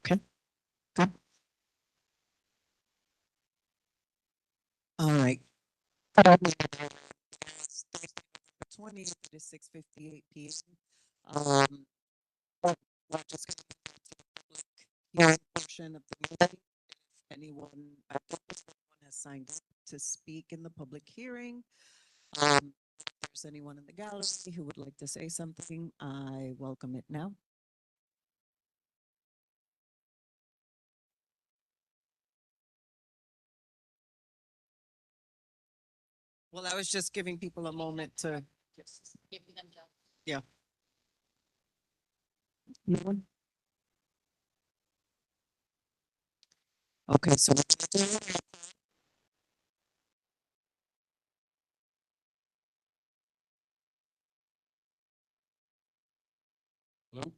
Okay, good. All right. 20th, it is 6:58 p.m. We're just going to public hearing portion of the meeting. If anyone, I don't know if anyone has signed up to speak in the public hearing. If there's anyone in the gallery who would like to say something, I welcome it now. Well, I was just giving people a moment to. Yeah. No one? Okay, so we're gonna do Hello?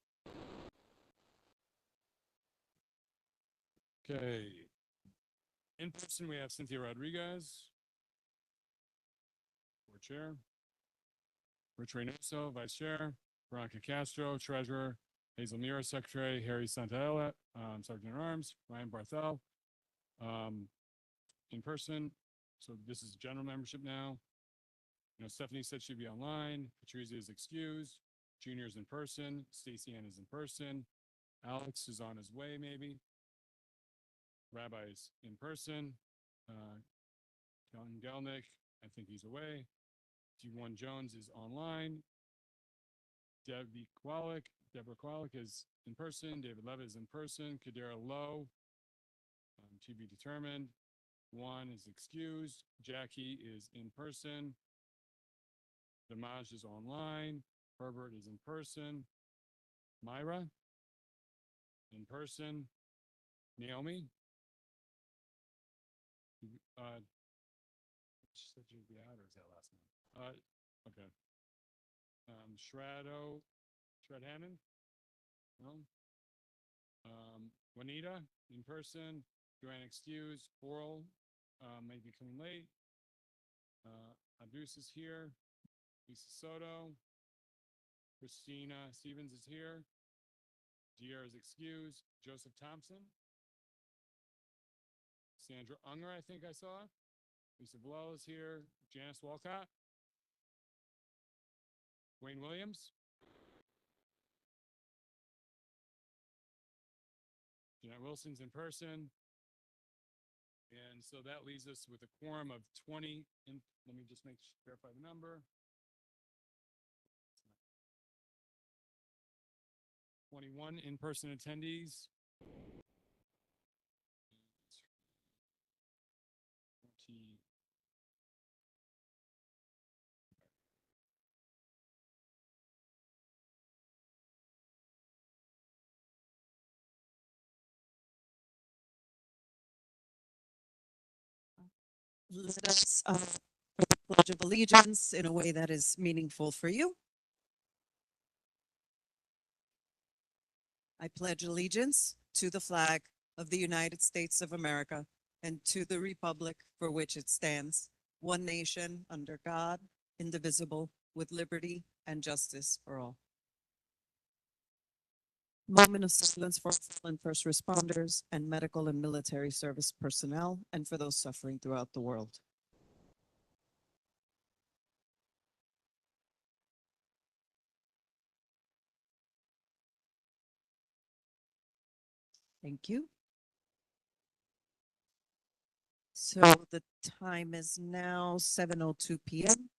Okay. In person, we have Cynthia Rodriguez, board chair, Rich Reynoso, vice chair, Veronica Castro, treasurer, Hazel Mira, secretary, Harry Santaella, sergeant at arms, Ryan Barthel. Um, in person, so this is general membership now. Stephanie said she'd be online. Patrizia is excused. Junior is in person. Stacy Ann is in person. Alex is on his way, maybe. Rabbi is in person. John Gelnick, I think he's away. G1 Jones is online. Deborah Kwalik is in person. David Levitt is in person. Kadira Lowe, to be determined. Juan is excused. Jackie is in person. Damaj is online. Herbert is in person. Myra, in person. Naomi, she said she'd be out, or is that last month? Okay. Shred Hannon, no. Juanita, in person. Joanne excused. Oral, may be coming late. Abus is here. Lisa Soto. Christina Stevens is here. Dier is excused. Joseph Thompson. Sandra Unger, I think I saw. Lisa Bilal is here. Janice Walcott. Wayne Williams. Jeanette Wilson's in person. And so that leaves us with a quorum of 20. Let me just verify the number. 21 in-person attendees. 20. Let us Pledge of Allegiance in a way that is meaningful for you. I pledge allegiance to the flag of the United States of America and to the republic for which it stands, one nation under God, indivisible, with liberty and justice for all. Moment of silence for fallen first responders and medical and military service personnel and for those suffering throughout the world. Thank you. So the time is now 7:02 p.m.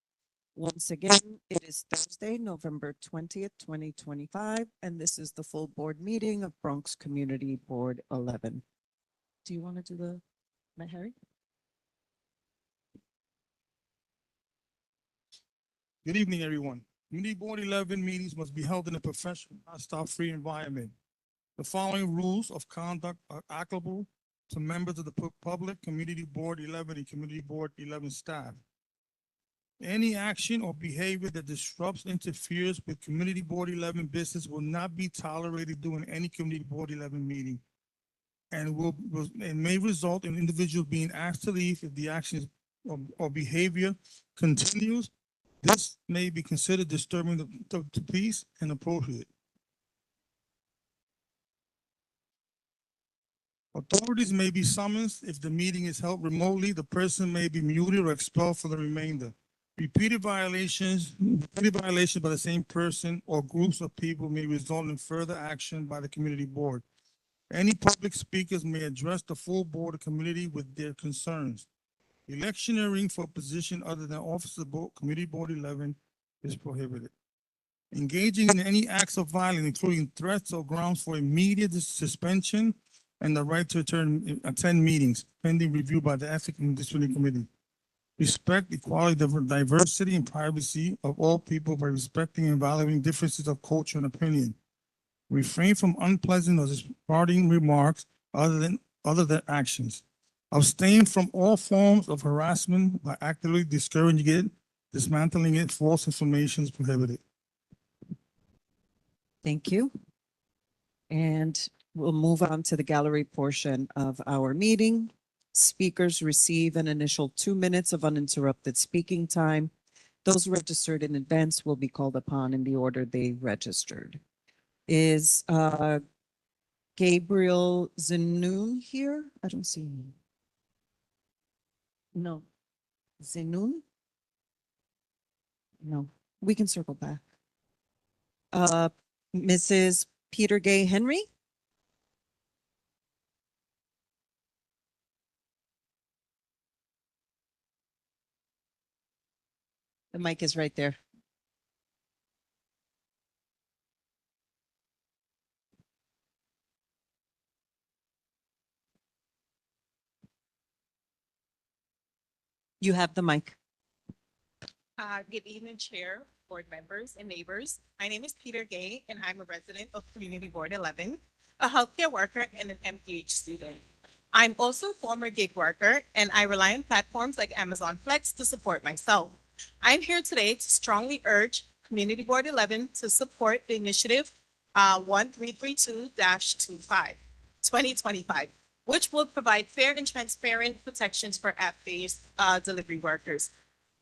Once again, it is Thursday, November 20th, 2025, and this is the full board meeting of Bronx Community Board 11. Do you want to do the, Harry? Good evening, everyone. Community Board 11 meetings must be held in a professional, hostile-free environment. The following rules of conduct are applicable to members of the public, Community Board 11, and Community Board 11 staff. Any action or behavior that disrupts, interferes with Community Board 11 business will not be tolerated during any Community Board 11 meeting and may result in individuals being asked to leave if the action is, or behavior continues. This may be considered disturbing the peace and appropriate. Authorities may be summoned if the meeting is held remotely. The person may be muted or expelled for the remainder. Repeated violations by the same person or groups of people may result in further action by the community board. Any public speakers may address the full board or community with their concerns. Electioneering for a position other than officer board, committee board 11 is prohibited. Engaging in any acts of violence, including threats or grounds for immediate suspension and the right to attend meetings pending review by the Ethics and Disciplinary Committee. Respect, equality, diversity, and privacy of all people by respecting and valuing differences of culture and opinion. Refrain from unpleasant or disparaging remarks other than actions. Abstain from all forms of harassment by actively discouraging it, dismantling it. False information is prohibited. Thank you. And we'll move on to the gallery portion of our meeting. Speakers receive an initial 2 minutes of uninterrupted speaking time. Those registered in advance will be called upon in the order they registered. Is Gabriel Zenoon here? I don't see him. No. Zenoon? No, we can circle back. Mrs. Peter Gay Henry? The mic is right there. You have the mic. Good evening, Chair, board members, and neighbors. My name is Peter Gay, and I'm a resident of Community Board 11, a healthcare worker and an MPH student. I'm also a former gig worker, and I rely on platforms like Amazon Flex to support myself. I'm here today to strongly urge Community Board 11 to support the initiative 1332-25, 2025, which will provide fair and transparent protections for app-based delivery workers.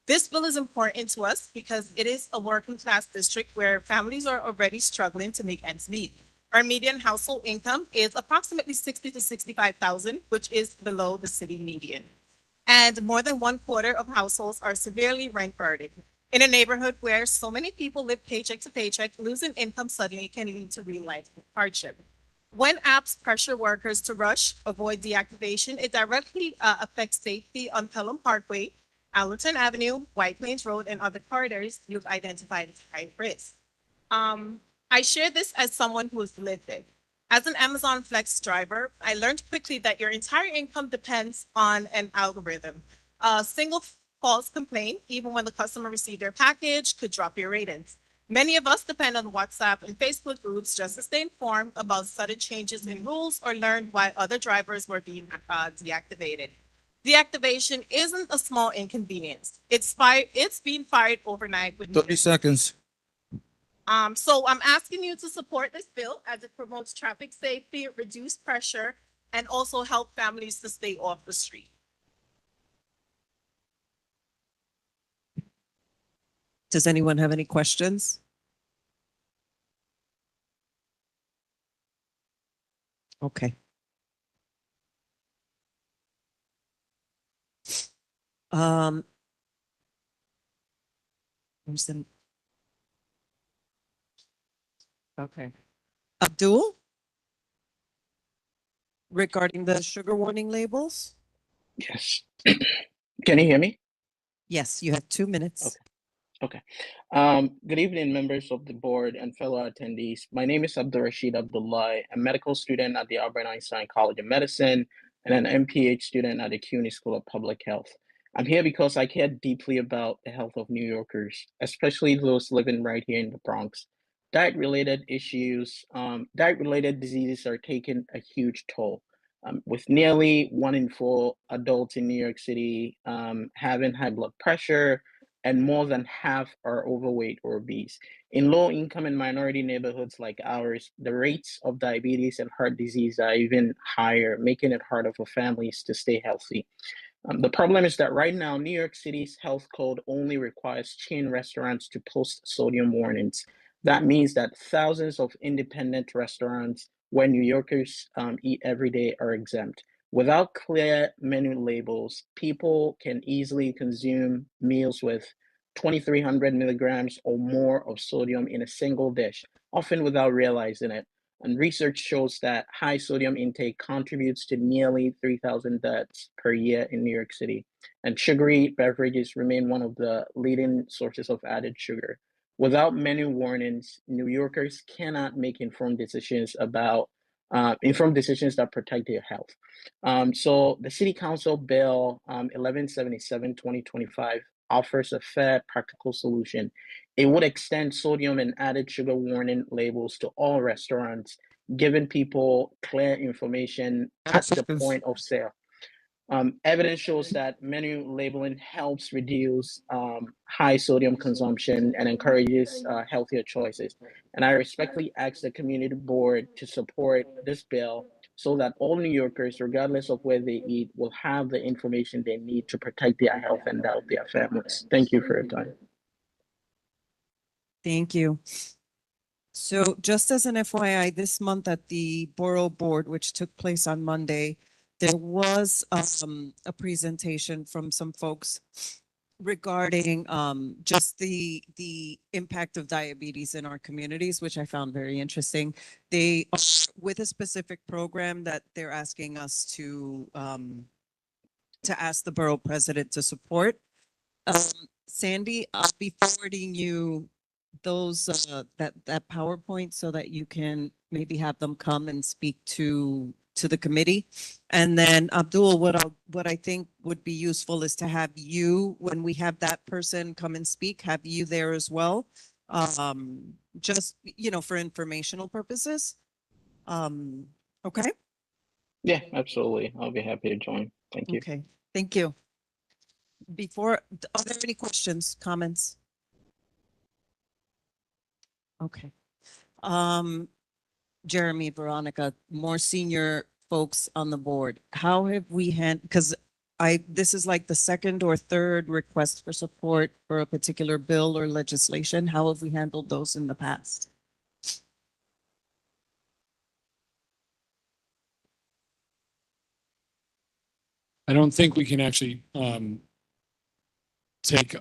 This bill is important to us because it is a working class district where families are already struggling to make ends meet. Our median household income is approximately 60 to 65,000, which is below the city median. And more than 1/4 of households are severely rent burdened. In a neighborhood where so many people live paycheck to paycheck, losing income suddenly can lead to real life hardship. When apps pressure workers to rush, avoid deactivation, it directly affects safety on Pelham Parkway, Allerton Avenue, White Plains Road, and other corridors you've identified as high risk. I share this as someone who has lived it. As an Amazon Flex driver, I learned quickly that your entire income depends on an algorithm. A single false complaint, even when the customer received their package, could drop your ratings. Many of us depend on WhatsApp and Facebook groups just to stay informed about sudden changes in rules or learn why other drivers were being deactivated. Deactivation isn't a small inconvenience. It's being fired overnight with 30 seconds. So I'm asking you to support this bill as it promotes traffic safety, reduce pressure, and also help families to stay off the street. Does anyone have any questions? Okay. Where's the- Okay. Abdul? Regarding the sugar warning labels? Yes. Can you hear me? Yes, you have 2 minutes. Okay. Good evening, members of the board and fellow attendees. My name is Abdul Rashid Abdullah, a medical student at the Albert Einstein College of Medicine and an MPH student at the CUNY School of Public Health. I'm here because I care deeply about the health of New Yorkers, especially those living right here in the Bronx. Diet-related diseases are taking a huge toll. With nearly 1 in 4 adults in New York City having high blood pressure, and more than half are overweight or obese. In low income and minority neighborhoods like ours, the rates of diabetes and heart disease are even higher, making it harder for families to stay healthy. The problem is that right now, New York City's health code only requires chain restaurants to post sodium warnings. That means that thousands of independent restaurants where New Yorkers eat every day are exempt. Without clear menu labels, people can easily consume meals with 2,300 milligrams or more of sodium in a single dish, often without realizing it. And research shows that high sodium intake contributes to nearly 3,000 deaths per year in New York City. And sugary beverages remain one of the leading sources of added sugar. Without menu warnings, New Yorkers cannot make informed decisions that protect their health. So the City Council Bill 1177 2025 offers a fair, practical solution. It would extend sodium and added sugar warning labels to all restaurants, giving people clear information at the point of sale. Evidence shows that menu labeling helps reduce high sodium consumption and encourages healthier choices. And I respectfully ask the community board to support this bill so that all New Yorkers, regardless of where they eat, will have the information they need to protect their health and that of their families. Thank you for your time. Thank you. So just as an FYI, this month at the Borough Board, which took place on Monday, there was a presentation from some folks regarding just the impact of diabetes in our communities, which I found very interesting. They are with a specific program that they're asking us to ask the borough president to support. Sandy, I'll be forwarding you those that PowerPoint so that you can maybe have them come and speak to the committee. And then Abdul, what I think would be useful is to have you, when we have that person come and speak, have you there as well. Just, for informational purposes. Okay. Yeah, absolutely. I'll be happy to join. Thank you. Okay, thank you. Are there any questions, comments? Okay. Jeremy, Veronica, more senior folks on the board, how have we because this is like the second or third request for support for a particular bill or legislation. How have we handled those in the past? I don't think we can actually take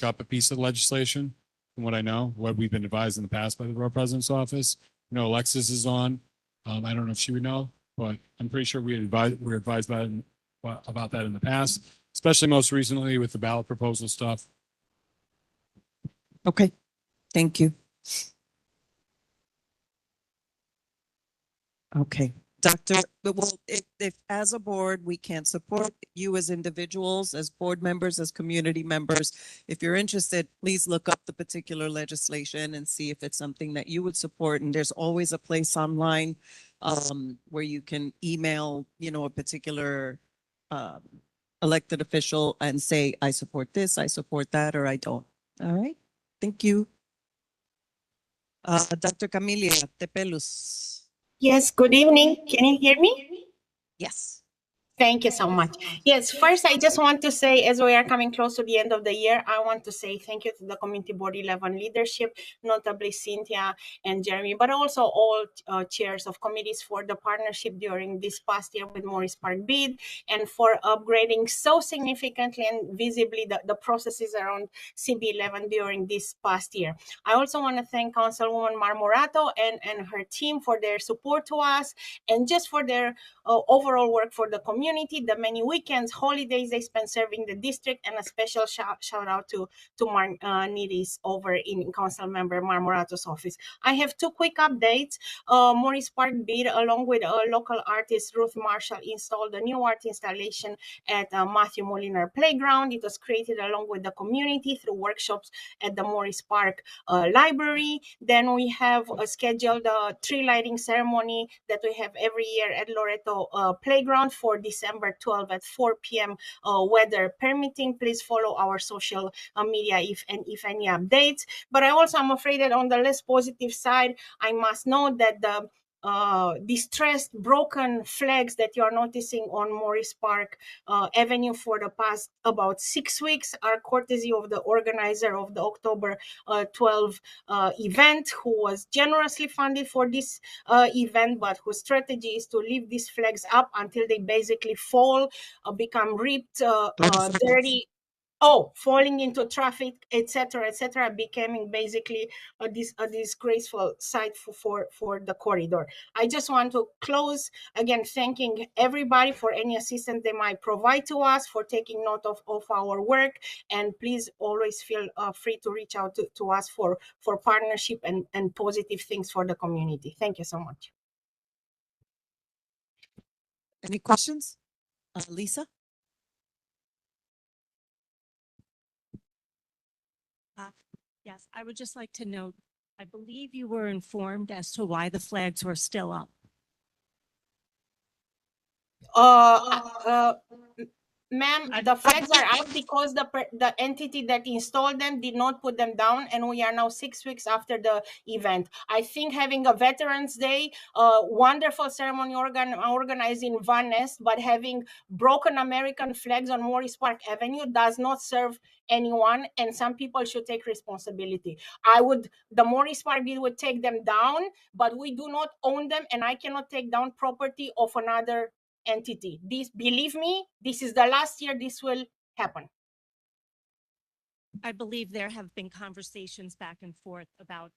up a piece of legislation, from what I know, what we've been advised in the past by the borough president's office. Alexis is on. I don't know if she would know, but I'm pretty sure we're advised about that in the past, especially most recently with the ballot proposal stuff. Okay, thank you. Okay. Well, if as a board, we can't support you as individuals, as board members, as community members, if you're interested, please look up the particular legislation and see if it's something that you would support. And there's always a place online where you can email, a particular elected official and say, I support this, I support that, or I don't. All right. Thank you. Dr. Camilia Tepelus. Yes, good evening. Can you hear me? Yes. Thank you so much. Yes, first, I just want to say, as we are coming close to the end of the year, I want to say thank you to the Community Board 11 leadership, notably Cynthia and Jeremy, but also all chairs of committees for the partnership during this past year with Morris Park BID and for upgrading so significantly and visibly the processes around CB11 during this past year. I also want to thank Councilwoman Marmorato and her team for their support to us and just for their overall work for the community, the many weekends, holidays they spent serving the district, and a special shout out to Mark Nidis over in Council Member Marmorato's office. I have two quick updates. Morris Park BID, along with local artist Ruth Marshall, installed a new art installation at Matthew Moliner Playground. It was created along with the community through workshops at the Morris Park Library. Then we have scheduled a tree lighting ceremony that we have every year at Loreto Playground for December 12 at 4 p.m. Weather permitting. Please follow our social media if any updates. But I also am afraid that on the less positive side, I must note that the distressed, broken flags that you are noticing on Morris Park Avenue for the past about 6 weeks are courtesy of the organizer of the October 12 event, who was generously funded for this event, but whose strategy is to leave these flags up until they basically fall, become ripped, dirty, falling into traffic, etc., becoming basically a disgraceful sight for the corridor. I just want to close again thanking everybody for any assistance they might provide to us, for taking note of our work, and please always feel free to reach out to us for partnership and positive things for the community. Thank you so much. Any questions? Lisa? Yes, I would just like to note, I believe you were informed as to why the flags were still up. Ma'am, the flags are up because the entity that installed them did not put them down, and we are now 6 weeks after the event. I think having a Veterans Day, wonderful ceremony organized in Van Ness, but having broken American flags on Morris Park Avenue does not serve anyone, and some people should take responsibility. The Morris Park bill would take them down, but we do not own them, and I cannot take down property of another entity. Believe me, this is the last year this will happen. I believe there have been conversations back and forth about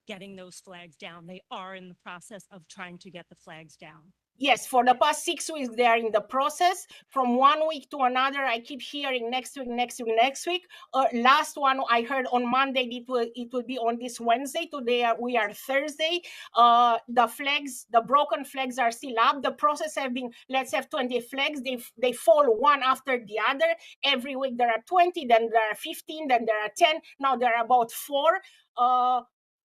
getting those flags down. They are in the process of trying to get the flags down. Yes, for the past 6 weeks, they are in the process. From 1 week to another, I keep hearing next week. Last one I heard on Monday, it will be on this Wednesday. Today we are Thursday. The broken flags are still up. The process have been, let's have 20 flags. They fall one after the other. Every week there are 20, then there are 15, then there are 10. Now there are about 4.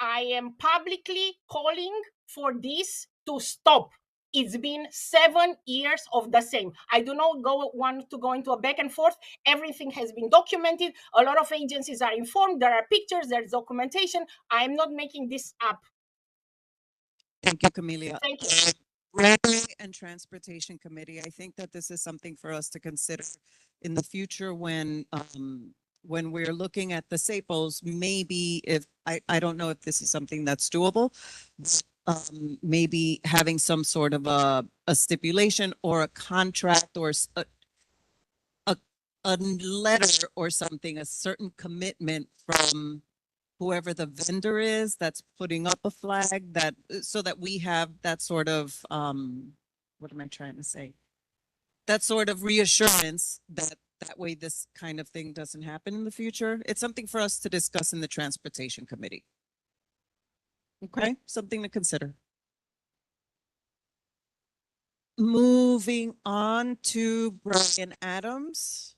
I am publicly calling for this to stop. It's been 7 years of the same. I do not want to go into a back and forth. Everything has been documented. A lot of agencies are informed. There are pictures, there's documentation. I am not making this up. Thank you, Camelia. Thank you. Railway and Transportation Committee, I think that this is something for us to consider in the future when we're looking at the SAPOs. Maybe if, I don't know if this is something that's doable, but maybe having some sort of a stipulation or a contract or a letter or something, a certain commitment from whoever the vendor is that's putting up a flag, that so that we have that sort of what am I trying to say? That sort of reassurance that way this kind of thing doesn't happen in the future. It's something for us to discuss in the Transportation Committee. Okay, something to consider. Moving on to Brian Adams.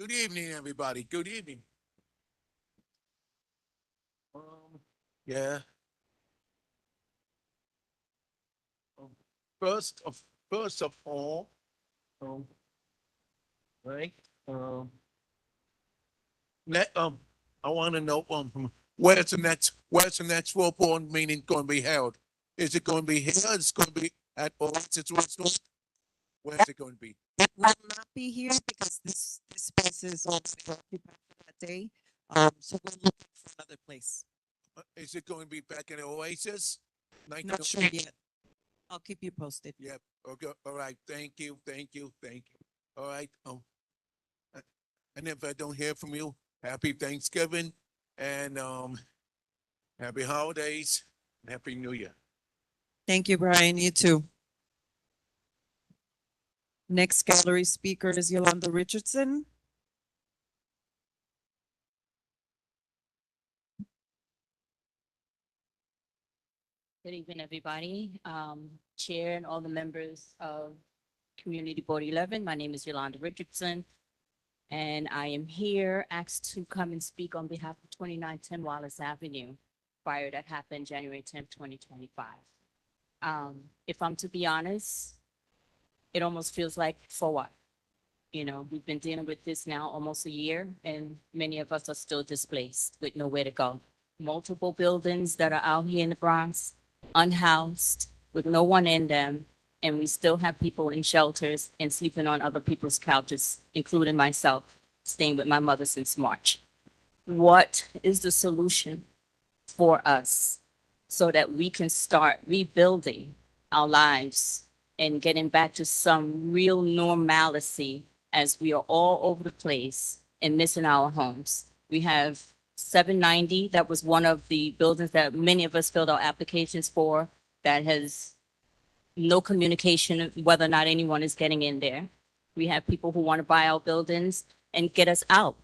Good evening, everybody. Good evening. Yeah. First of all, right? I want to know where's the next World Board meeting going to be held? Is it going to be here? It's going to be at Oasis Resort? Where's it going to be? It will not be here because this space is already occupied for that day. So we're looking for another place. Is it going to be back in Oasis? Not sure yet. I'll keep you posted. Yep. Okay. All right. Thank you. All right. And if I don't hear from you, happy Thanksgiving and happy holidays and happy New Year. Thank you, Brian. You too. Next gallery speaker is Yolanda Richardson. Good evening, everybody. Chair and all the members of Community Board 11. My name is Yolanda Richardson, and I am here asked to come and speak on behalf of 2910 Wallace Avenue, fire that happened January 10th, 2025. If I'm to be honest, it almost feels like, for what? You know, we've been dealing with this now almost a year, and many of us are still displaced with nowhere to go. Multiple buildings that are out here in the Bronx, unhoused, with no one in them, and we still have people in shelters and sleeping on other people's couches, including myself, staying with my mother since March. What is the solution for us so that we can start rebuilding our lives and getting back to some real normalcy, as we are all over the place and missing our homes? We have 790, that was one of the buildings that many of us filled out applications for, that has no communication of whether or not anyone is getting in there. We have people who want to buy our buildings and get us out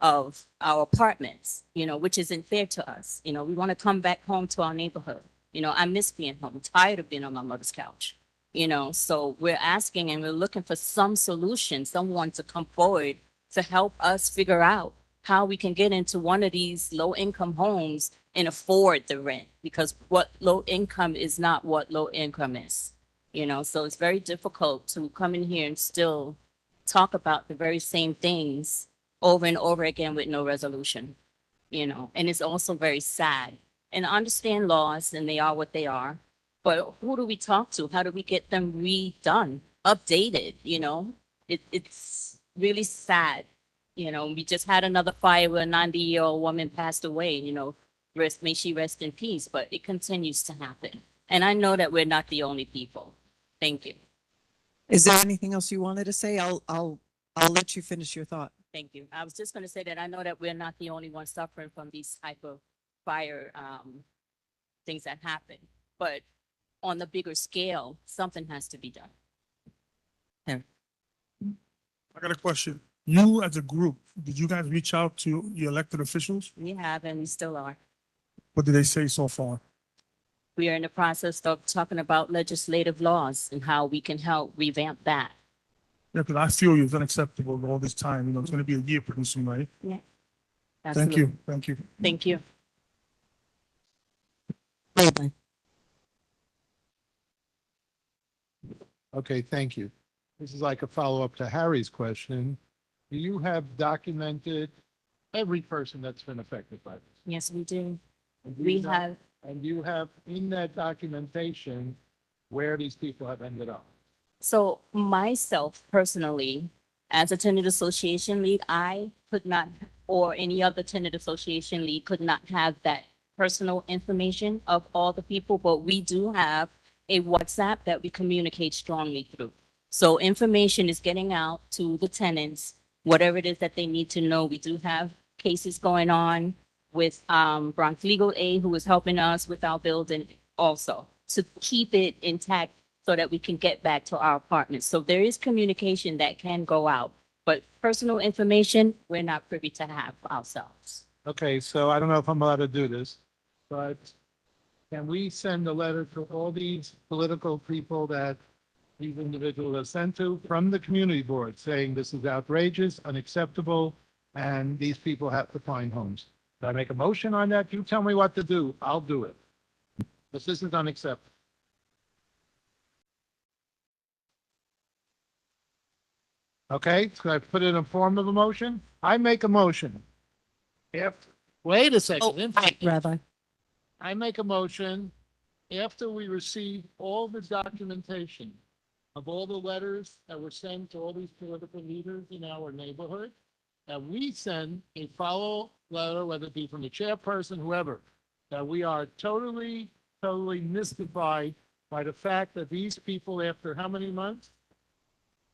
of our apartments, you know, which isn't fair to us. You know, we want to come back home to our neighborhood. You know, I miss being home, tired of being on my mother's couch, you know. So we're asking and we're looking for some solution, someone to come forward to help us figure out how we can get into one of these low-income homes and afford the rent, because what low income is not what low income is, you know. So it's very difficult to come in here and still talk about the very same things over and over again with no resolution, you know. And it's also very sad. And I understand laws and they are what they are, but who do we talk to? How do we get them redone, updated, you know? It's really sad. You know, we just had another fire where a 90-year-old woman passed away, you know, may she rest in peace, but it continues to happen. And I know that we're not the only people. Thank you. Is there anything else you wanted to say? I'll let you finish your thought. Thank you. I was just going to say that I know that we're not the only ones suffering from these type of fire things that happen, but on the bigger scale, something has to be done. I got a question. You as a group, did you guys reach out to your elected officials? We have, and we still are. What did they say so far? We are in the process of talking about legislative laws and how we can help revamp that. Yeah, because I feel it's unacceptable all this time. You know, it's going to be a year pretty soon, right? Yeah. Thank you. Thank you. Thank you. Okay, thank you. This is like a follow-up to Harry's question. Do you have documented every person that's been affected by this? Yes, we do. And do We you know- have, And you have in that documentation where these people have ended up? so myself personally, as a tenant association lead, I could not, or any other tenant association lead could not have that personal information of all the people, but we do have a WhatsApp that we communicate strongly through. So information is getting out to the tenants, whatever it is that they need to know. We do have cases going on with Bronx Legal Aid, who is helping us with our building also, to keep it intact so that we can get back to our apartments. So there is communication that can go out, but personal information, we're not privy to have ourselves. Okay, so I don't know if I'm allowed to do this, but can we send a letter to all these political people that these individuals are sent to from the community board saying this is outrageous, unacceptable, and these people have to find homes? Can I make a motion on that? You tell me what to do, I'll do it. This isn't unacceptable. Okay, so I put it in a form of a motion? I make a motion. Wait a second. Rabbi. I make a motion after we receive all the documentation of all the letters that were sent to all these political leaders in our neighborhood, that we send a follow letter, whether it be from the chairperson, whoever, that we are totally mystified by the fact that these people, after how many months?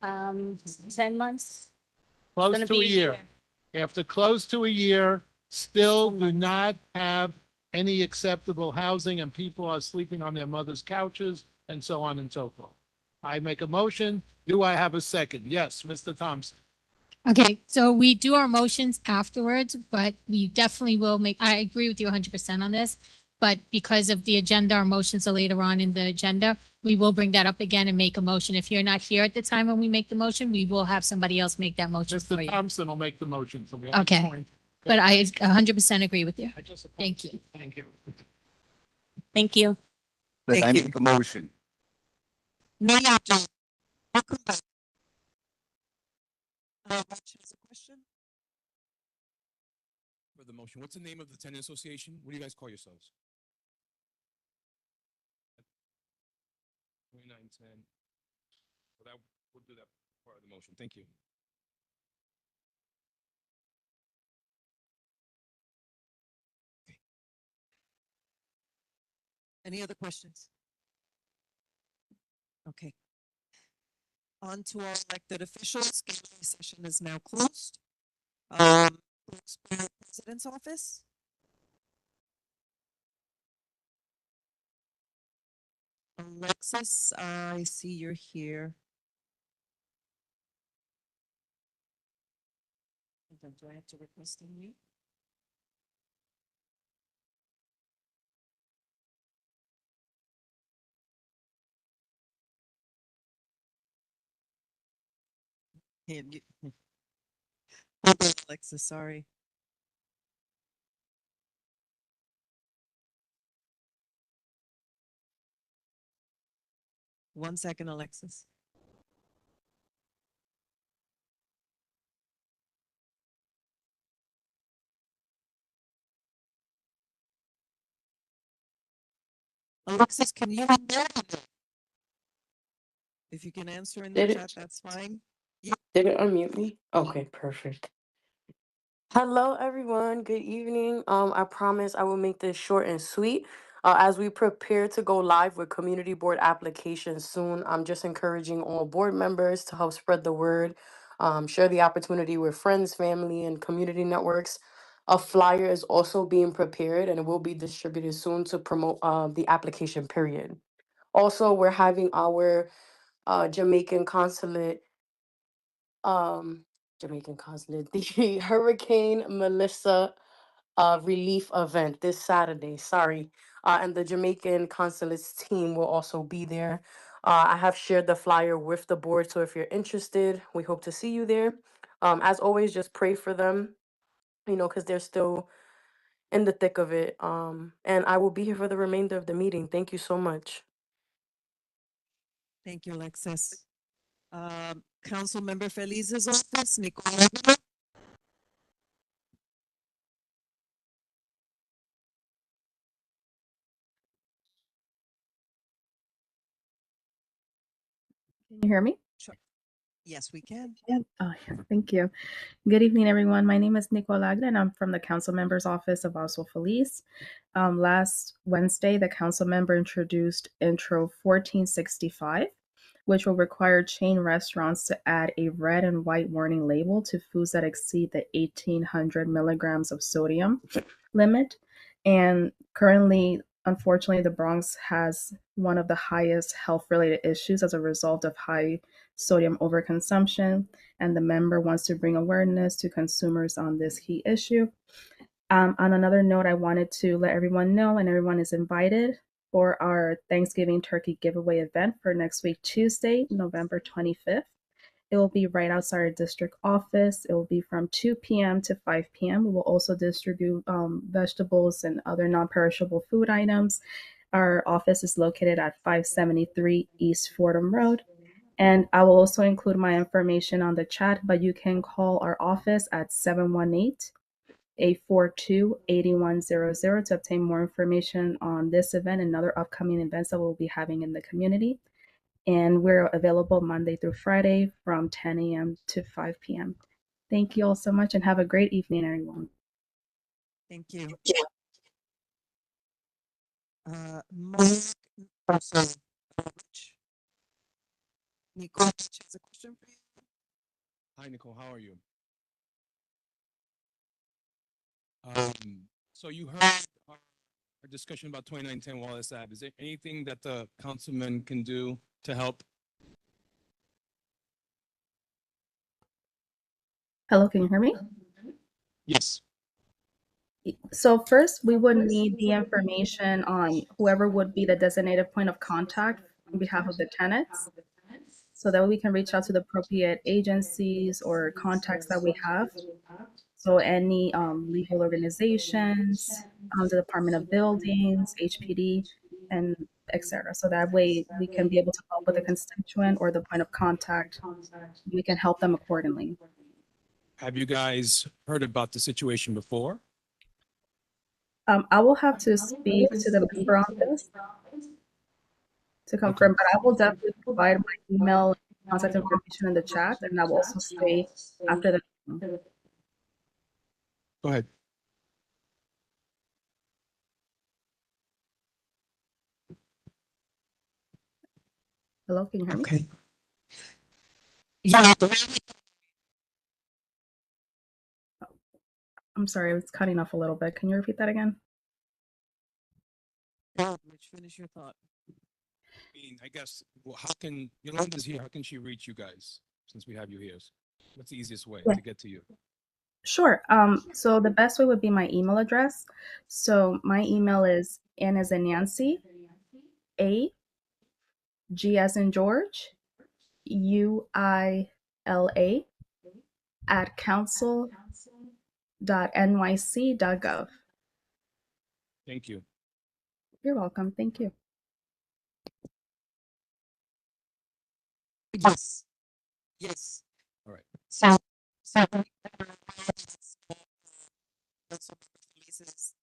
10 months? Close Gonna to be a year. After close to a year, still do not have any acceptable housing, and people are sleeping on their mother's couches and so on and so forth. I make a motion. Do I have a second? Yes, Mr. Thompson. Okay, so we do our motions afterwards, but we definitely will make, I agree with you 100% on this. But because of the agenda, our motions are later on in the agenda. We will bring that up again and make a motion. If you're not here at the time when we make the motion, we will have somebody else make that motion for Mr. you. Thompson will make the motion. So we have a Okay. point. But I 100% agree with you. I just- Thank you. Thank you. Thank you. that Thank I you. make a motion. No, you don't. Welcome back. Rich has a question? For the motion, what's the name of the tenant association? What do you guys call yourselves? 2910. Well, we'll do that part of the motion. Thank you. Any other questions? Okay. On to our elected officials. Gallery session is now closed. Wilkes-Barre President's Office. Alexis, I see you're here. Do I have to request a mute? Hold on, Alexis, sorry. One second, Alexis. Alexis, can you unmute? If you can answer in the Did chat, it, that's fine. did it unmute me? Okay, perfect. Hello, everyone. Good evening. I promise I will make this short and sweet. As we prepare to go live with community board applications soon, I'm just encouraging all board members to help spread the word, share the opportunity with friends, family, and community networks. A flyer is also being prepared and it will be distributed soon to promote the application period. Also, we're having our Jamaican consulate Jamaican consulate, the Hurricane Melissa relief event this Saturday. Sorry. And the Jamaican consulate's team will also be there. I have shared the flyer with the board, so if you're interested, we hope to see you there. As always, just pray for them, because they're still in the thick of it. And I will be here for the remainder of the meeting. Thank you so much. Thank you, Alexis. Councilmember Feliz's office, Nicole Aguilar. Can you hear me? Sure. Yes, we can. Yeah. Oh, yeah. Thank you. Good evening, everyone. My name is Nicole Aguilar, and I'm from the Council Member's Office of Oswald Feliz. Last Wednesday, the council member introduced Intro 1465, which will require chain restaurants to add a red and white warning label to foods that exceed the 1,800 milligrams of sodium limit. And currently, unfortunately, the Bronx has one of the highest health-related issues as a result of high sodium overconsumption, and the member wants to bring awareness to consumers on this key issue. On another note, I wanted to let everyone know, and everyone is invited for our Thanksgiving turkey giveaway event for next week, Tuesday, November 25th. It will be right outside our district office. It will be from 2 p.m. to 5 p.m. We will also distribute vegetables and other non-perishable food items. Our office is located at 573 East Fordham Road. And I will also include my information on the chat, but you can call our office at 718-842-8100 to obtain more information on this event and other upcoming events that we'll be having in the community. And we're available Monday through Friday from 10 a.m. to 5 p.m. Thank you all so much and have a great evening, everyone. Thank you. Mark, Rich. Nicole Rich has a question for you. Hi, Nicole. How are you? So you heard our discussion about 2910 Wallace Ave. Is there anything that the councilman can do to help? Hello, can you hear me? Yes. So first, we would need the information on whoever would be the designated point of contact on behalf of the tenants, so that we can reach out to the appropriate agencies or contacts that we have. So any legal organizations, the Department of Buildings, HPD, and etc. So that way we can be able to help with the constituent or the point of contact. We can help them accordingly. Have you guys heard about the situation before? I will have to speak to the member on this to confirm, but I will definitely provide my email contact information in the chat, and I will also stay after the meeting. Go ahead. Hello, can you hear me? Okay. Yeah. I'm sorry, it's cutting off a little bit. Can you repeat that again? Rich, finish your thought. I guess, well, how can, Yolanda's here, how can she reach you guys, since we have you here? What's the easiest way Yeah. to get to you? Sure. So the best way would be my email address. So my email is N as in Nancy, A, G as in George, UILA at council.nyc.gov. Thank you. You're welcome. Thank you. Yes. Yes. All right. So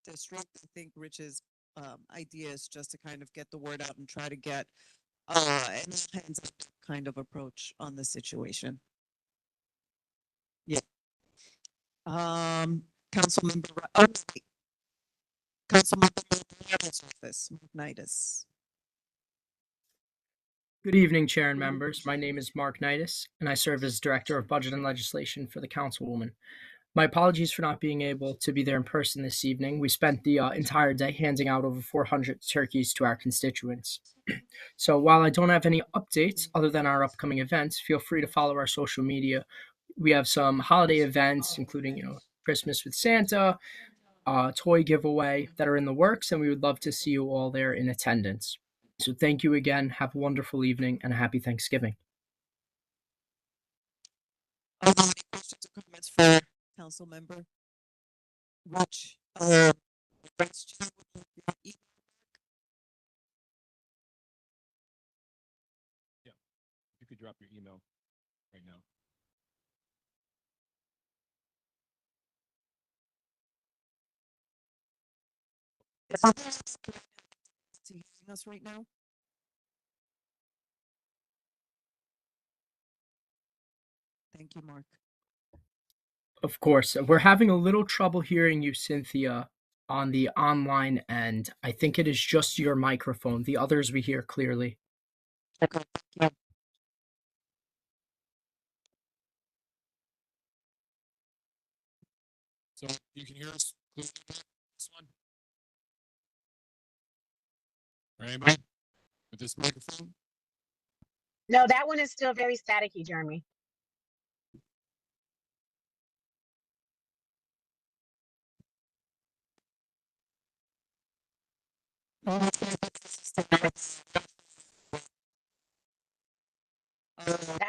district, I think Rich's idea is just to kind of get the word out and try to get an hands up kind of approach on the situation. Yeah. Councilmember, Councilmember office, Nitus. Good evening, Chair and members. My name is Mark Nitus, and I serve as Director of Budget and Legislation for the Councilwoman. My apologies for not being able to be there in person this evening. We spent the entire day handing out over 400 turkeys to our constituents. So while I don't have any updates other than our upcoming events, feel free to follow our social media. We have some holiday events, including, Christmas with Santa, toy giveaway that are in the works, and we would love to see you all there in attendance. So thank you again. Have a wonderful evening and a happy Thanksgiving. Are there any questions or comments for council member? Rich, Vice Chair, would you like your Yeah. You could drop your email right now. Is he hearing us right now? Thank you, Mark. Of course, we're having a little trouble hearing you, Cynthia, on the online end. I think it is just your microphone. The others we hear clearly. Okay, thank you. So you can hear us clearly now, this one? Or anybody with this microphone? No, that one is still very staticky, Jeremy. That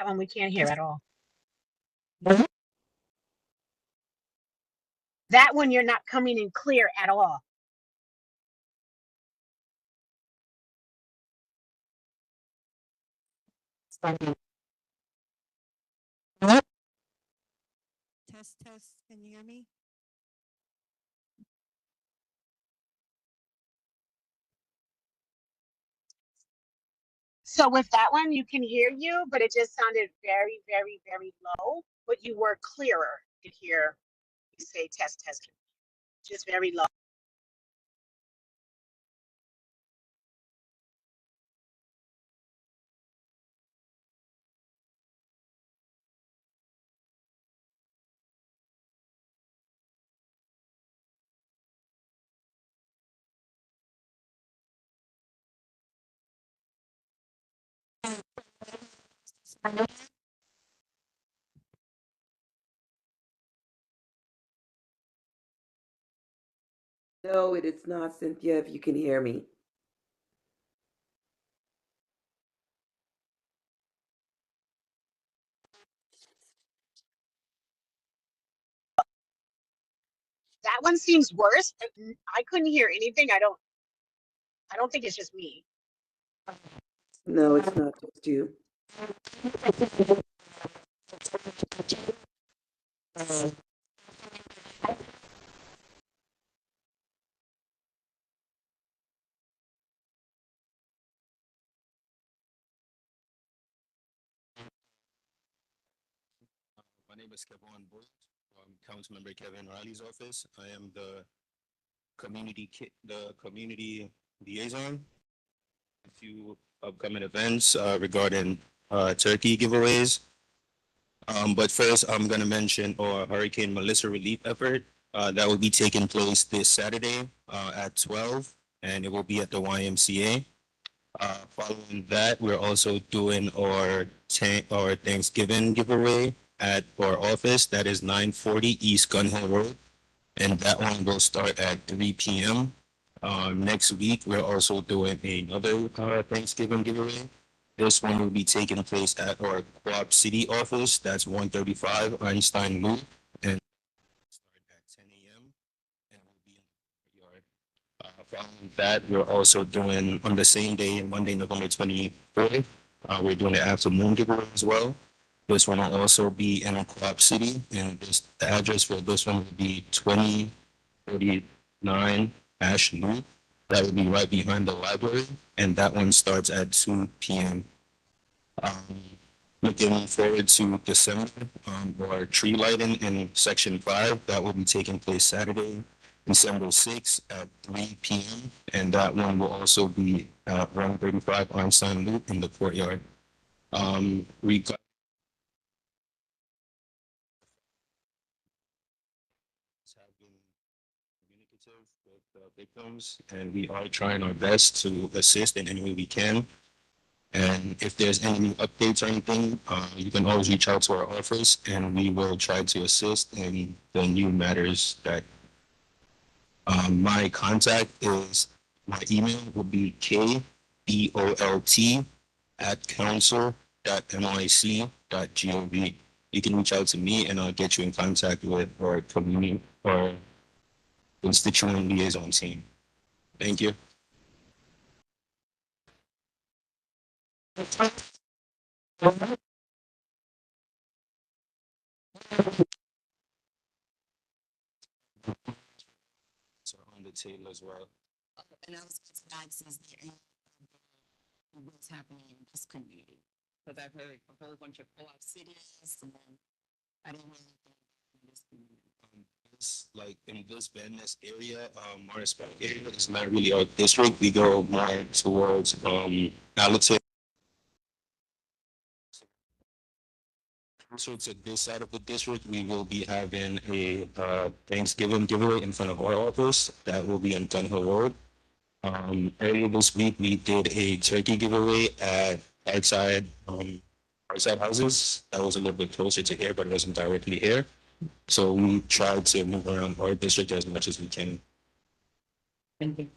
one we can't hear at all. That one you're not coming in clear at all. Test, test, can you hear me? So with that one, you can hear you, but it just sounded very, very, very low, but you were clearer to hear you say test, test, just very low. No, it is not, Cynthia, if you can hear me. That one seems worse. I couldn't hear anything. I don't think it's just me. No, it's not just you. My name is Kevin Boyd from Councilmember Kevin Riley's office. I am the community liaison. A few upcoming events regarding turkey giveaways. But first, I'm gonna mention our Hurricane Melissa relief effort that will be taking place this Saturday at 12, and it will be at the YMCA. Following that, we're also doing our Thanksgiving giveaway at our office. That is 940 East Gun Hill Road, and that one will start at 3 p.m. Next week, we're also doing another Thanksgiving giveaway. This one will be taking place at our Quad City office. That's 135 Einstein Loop, and start at 10 a.m. and will be in the yard. Following that, we're also doing on the same day, Monday, November 24th, we're doing the afternoon giveaway as well. This one will also be in Quad City, and the address for this one will be 2049 Ash Loop. That will be right behind the library, and that one starts at 2 p.m. Looking forward to December, our tree lighting in Section 5. That will be taking place Saturday, December 6th at 3 p.m. And that one will also be at 135 Einstein Loop in the courtyard. We got have been communicative with the victims, and we are trying our best to assist in any way we can. And if there's any updates or anything, you can always reach out to our office, and we will try to assist in the new matters that. My contact is, my email will be kbolt@council.nyc.gov. You can reach out to me, and I'll get you in contact with our community or constituent liaison team. Thank you. So on the table as well. And I was just asked, is there any what's happening in this community? Because I've heard a whole bunch of co-op cities, and then I didn't really think in this community. This, like in this Van Ness area, Morris Park area is not really our district. We go more towards Gallatin. So to this side of the district, we will be having a Thanksgiving giveaway in front of our office. That will be on Gun Hill Road. Earlier this week, we did a turkey giveaway at outside houses. That was a little bit closer to here, but it wasn't directly here. So we tried to move around our district as much as we can. Thank you.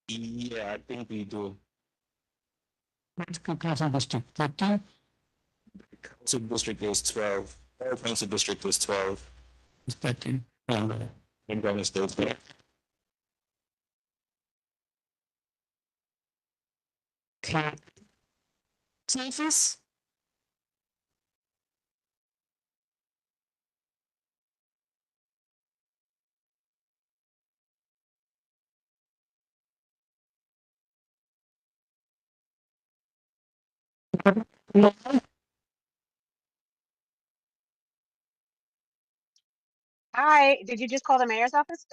Yeah, I think we do. Council District 13. Council district was 12. Our council district was 12. It's 13. And Governor State. Okay. Census? Hi, did you just call the mayor's office?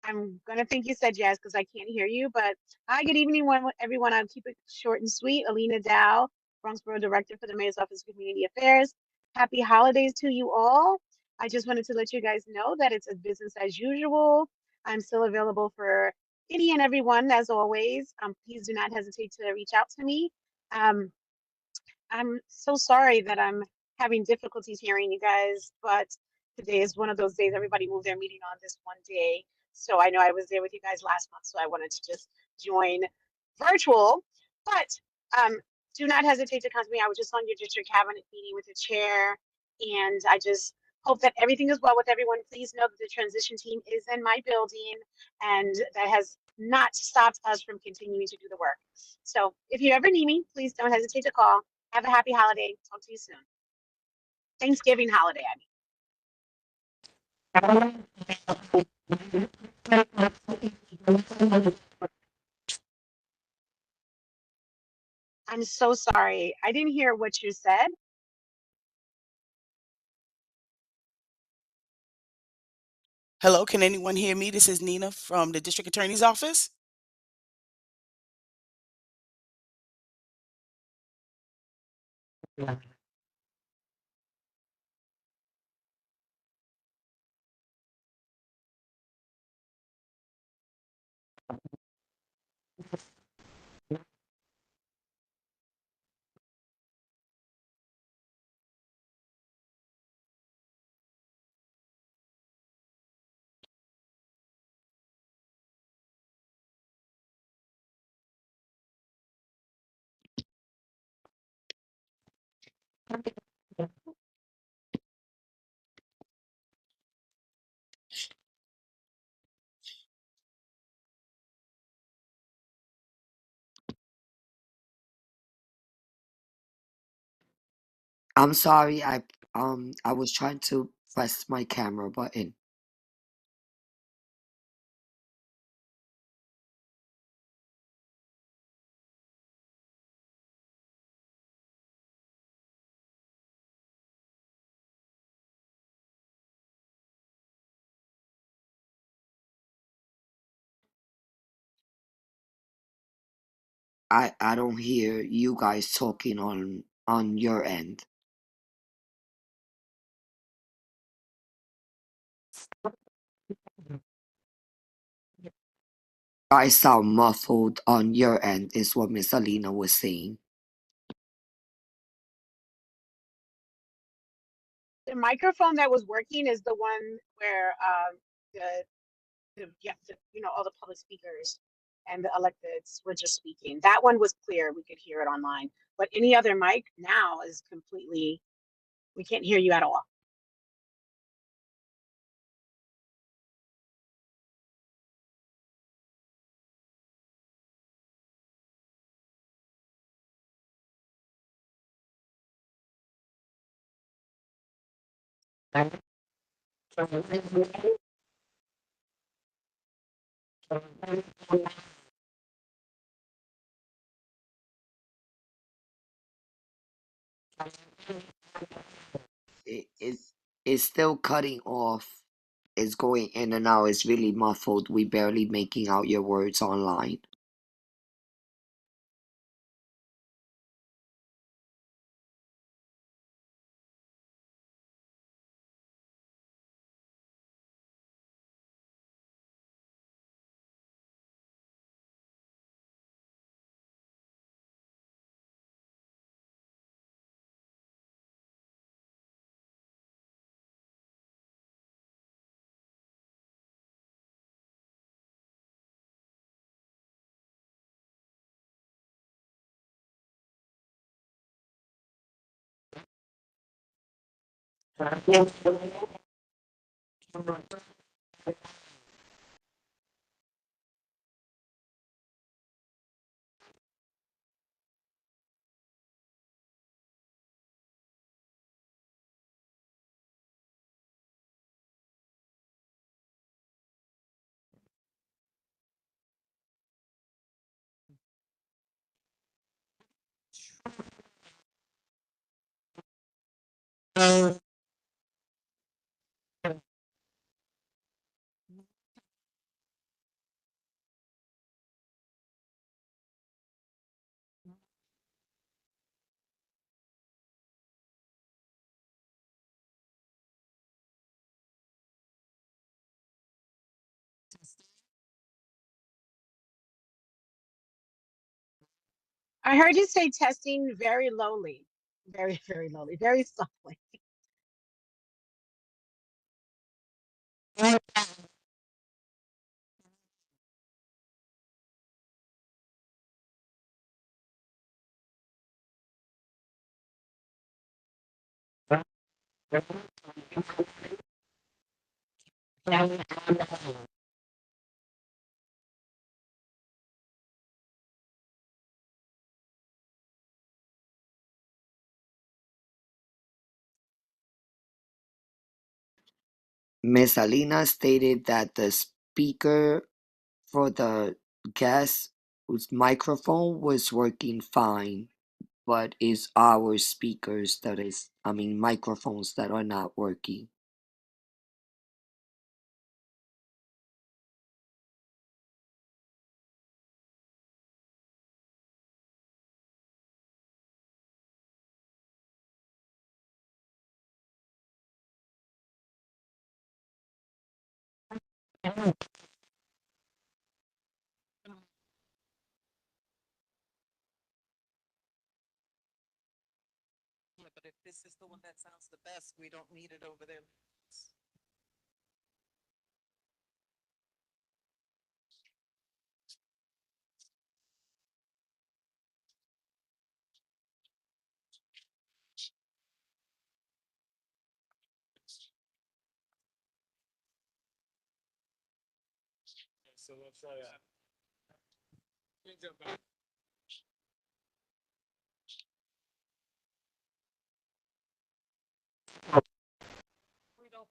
I'm gonna think you said yes because I can't hear you, but hi, good evening, everyone. I'll keep it short and sweet. Alina Dow, Bronx Borough Director for the Mayor's Office of Community Affairs. Happy holidays to you all. I just wanted to let you guys know that it's a business as usual. I'm still available for any and everyone as always. Please do not hesitate to reach out to me. I'm so sorry that I'm having difficulties hearing you guys, but today is one of those days everybody moved their meeting on this one day. So I know I was there with you guys last month, so I wanted to just join virtual, but do not hesitate to come to me. I was just on your district cabinet meeting with the chair, and I just hope that everything is well with everyone. Please know that the transition team is in my building, and that has not stopped us from continuing to do the work. So if you ever need me, please don't hesitate to call. Have a happy holiday. Talk to you soon. Thanksgiving holiday, I mean. I'm so sorry. I didn't hear what you said. Hello, can anyone hear me? This is Nina from the District Attorney's Office. I'm sorry, I was trying to press my camera button. I don't hear you guys talking on your end. I sound muffled on your end, is what Miss Alina was saying. The microphone that was working is the one where all the public speakers and the electeds were just speaking. That one was clear. We could hear it online. But any other mic now is completely, we can't hear you at all. It's still cutting off. It's going in and out. It's really muffled. We barely making out your words online. I heard you say testing very lowly, very, very lowly, very softly. Ms. Alina stated that the speaker for the guest whose microphone was working fine, but it's our speakers that is, I mean, microphones that are not working. Yeah, but if this is the one that sounds the best, we don't need it over there. So let's try that. Change it back. We don't.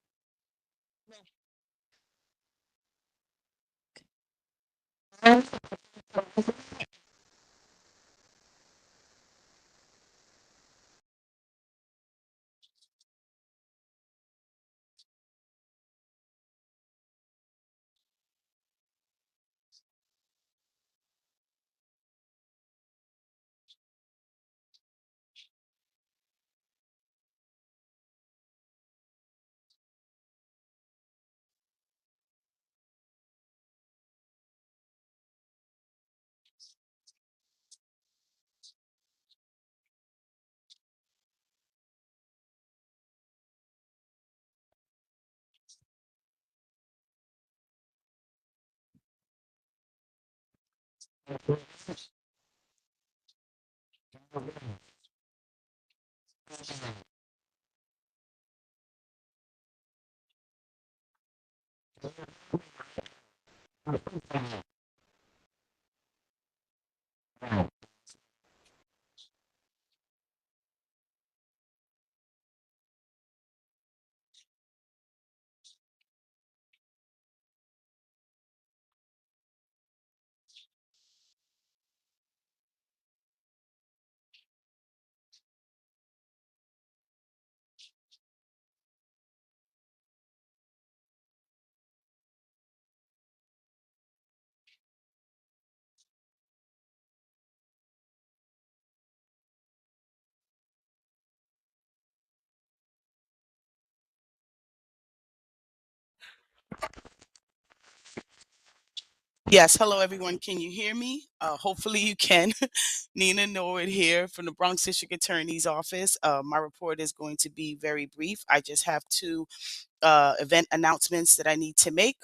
Yes, hello everyone. Can you hear me? Hopefully you can. Nina Norwood here from the Bronx District Attorney's Office. My report is going to be very brief. I just have two event announcements that I need to make.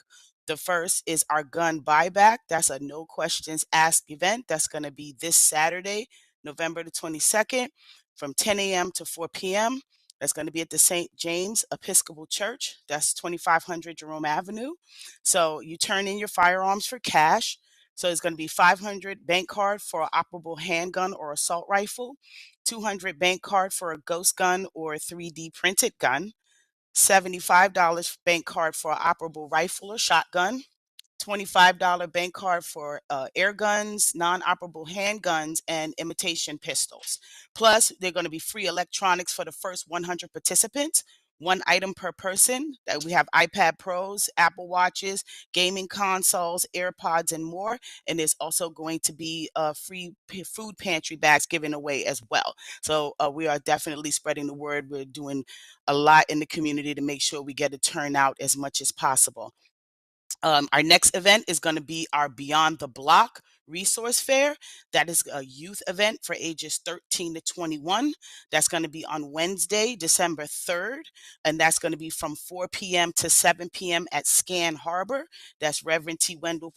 The first is our gun buyback. That's a no questions asked event. That's going to be this Saturday, November the 22nd from 10 a.m. to 4 p.m. That's going to be at the St. James Episcopal Church. That's 2500 Jerome Avenue. So you turn in your firearms for cash. So it's going to be 500 bank card for an operable handgun or assault rifle, 200 bank card for a ghost gun or a 3D printed gun, $75 bank card for an operable rifle or shotgun, $25 bank card for air guns, non-operable handguns, and imitation pistols. Plus, they're going to be free electronics for the first 100 participants. One item per person. That we have iPad Pros, Apple Watches, gaming consoles, AirPods, and more. And there's also going to be free food pantry bags given away as well. So we are definitely spreading the word. We're doing a lot in the community to make sure we get a turnout as much as possible. Our next event is going to be our Beyond the Block Resource Fair. That is a youth event for ages 13 to 21. That's going to be on Wednesday, December 3rd, and that's going to be from 4 p.m. to 7 p.m. at Scan Harbor. That's Reverend T. Wendell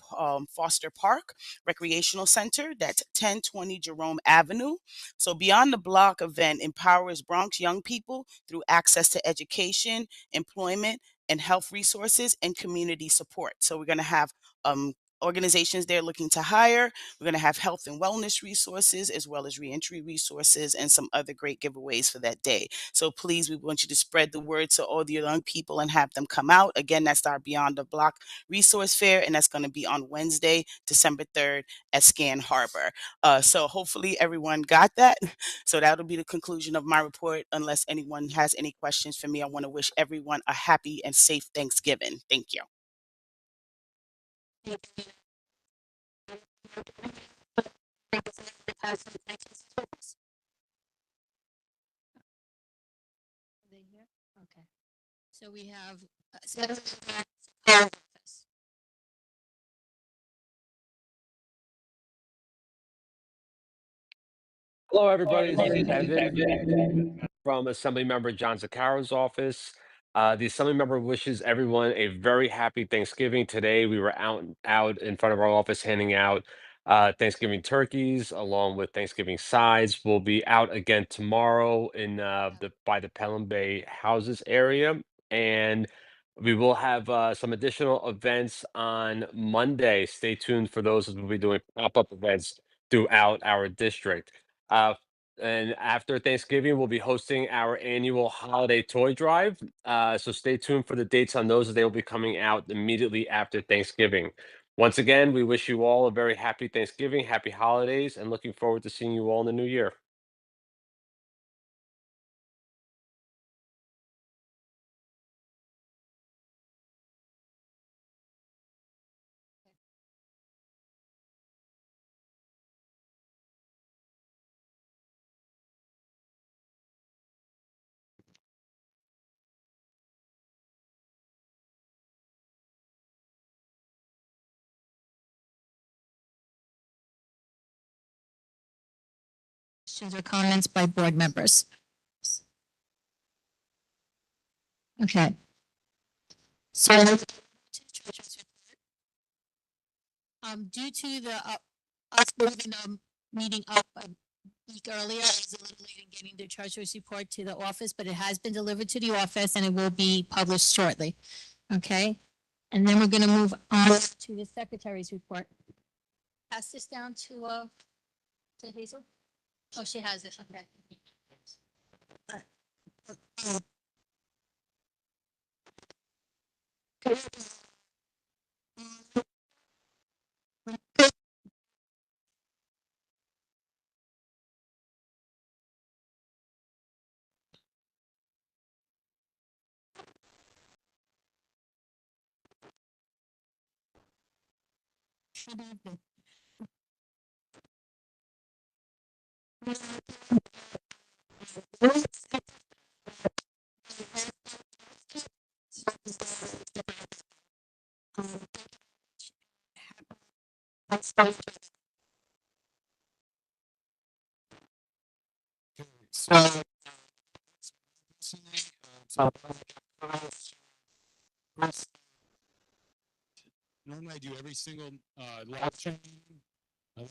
Foster Park Recreational Center. That's 1020 Jerome Avenue. So Beyond the Block event empowers Bronx young people through access to education, employment, and health resources and community support. So we're going to have organizations there looking to hire. We're going to have health and wellness resources as well as reentry resources and some other great giveaways for that day. So please, we want you to spread the word to all the young people and have them come out. Again, that's our Beyond the Block Resource Fair, and that's going to be on Wednesday, December 3rd at Scan Harbor. So hopefully everyone got that. So that'll be the conclusion of my report. Unless anyone has any questions for me, I want to wish everyone a happy and safe Thanksgiving. Thank you. Okay. So we have Hello, everybody. This is Evan from Assemblymember John Zaccaro's office. The Assemblymember wishes everyone a very happy Thanksgiving. Today, we were out in front of our office handing out Thanksgiving turkeys along with Thanksgiving sides. We'll be out again tomorrow in by the Pelham Bay houses area, and we will have some additional events on Monday. Stay tuned for those as we'll be doing pop-up events throughout our district. Uh, and after Thanksgiving, we'll be hosting our annual holiday toy drive. So stay tuned for the dates on those as they will be coming out immediately after Thanksgiving. Once again, we wish you all a very happy Thanksgiving, happy holidays, and looking forward to seeing you all in the new year. questions or comments by board members? Okay. So, due to the us moving the meeting up a week earlier, I was a little late in getting the treasurer's report to the office, but it has been delivered to the office and it will be published shortly. Okay. And then we're going to move on to the secretary's report. Pass this down to Hazel. Oh, she has it. Okay. So, normally I do every single live stream. Live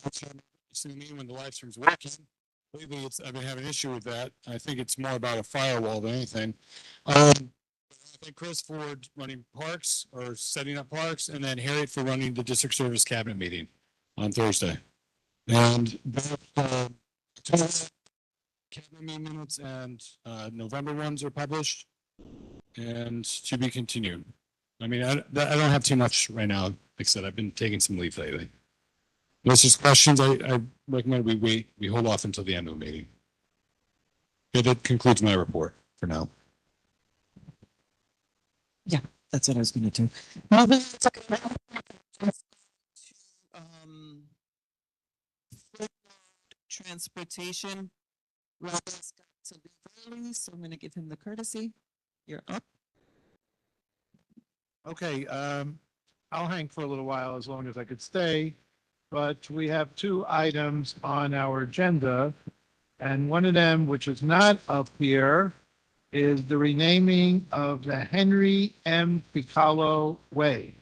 stream meeting when the live stream's working. Lately, I've been having an issue with that. I think it's more about a firewall than anything. I thank Chris for running parks or setting up parks, and then Harriet for running the district service cabinet meeting on Thursday. And both cabinet meeting minutes and November ones are published and to be continued. I mean, I don't have too much right now. Like I said, I've been taking some leave lately. Unless there's questions, I recommend we hold off until the end of the meeting. Okay, that concludes my report for now. Yeah, that's what I was going to do. Transportation. Robert's got to leave early, so I'm going to give him the courtesy. You're up. Okay, I'll hang for a little while as long as I could stay. But we have two items on our agenda. And one of them, which is not up here, is the renaming of the Henry M. Picalo Way.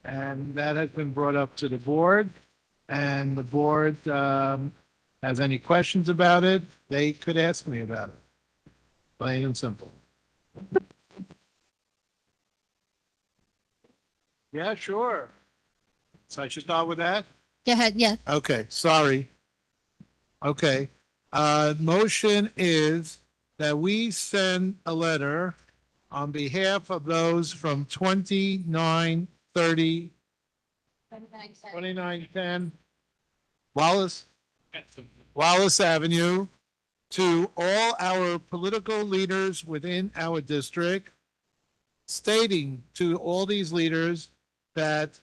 And that has been brought up to the board. And the board has any questions about it, they could ask me about it. Plain and simple. Yeah, sure. So I should start with that? Go ahead, yeah. Okay, sorry. Okay. Motion is that we send a letter on behalf of those from 2930 2910 Wallace Avenue to all our political leaders within our district, stating to all these leaders that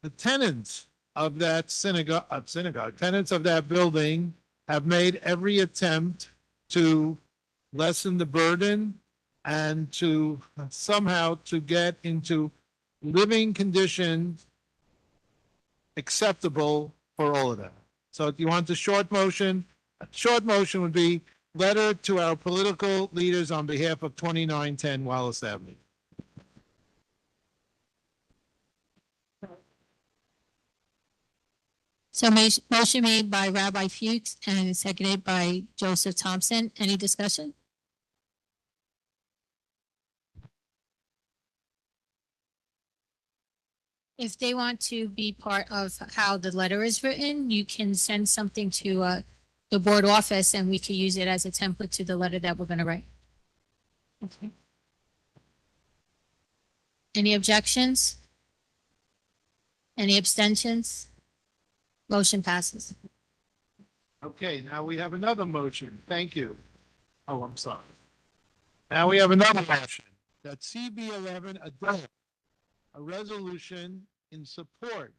the tenants of that tenants of that building have made every attempt to lessen the burden and to somehow to get into living conditions acceptable for all of them. So if you want the short motion, a short motion would be letter to our political leaders on behalf of 2910 Wallace Avenue. So motion made by Rabbi Fuchs and seconded by Joseph Thompson. Any discussion? If they want to be part of how the letter is written, you can send something to the board office and we can use it as a template to the letter that we're going to write. Okay. Any objections? Any abstentions? Motion passes. Okay, now we have another motion. Thank you. Oh, I'm sorry. Now we have another motion that CB11 adopt a resolution in support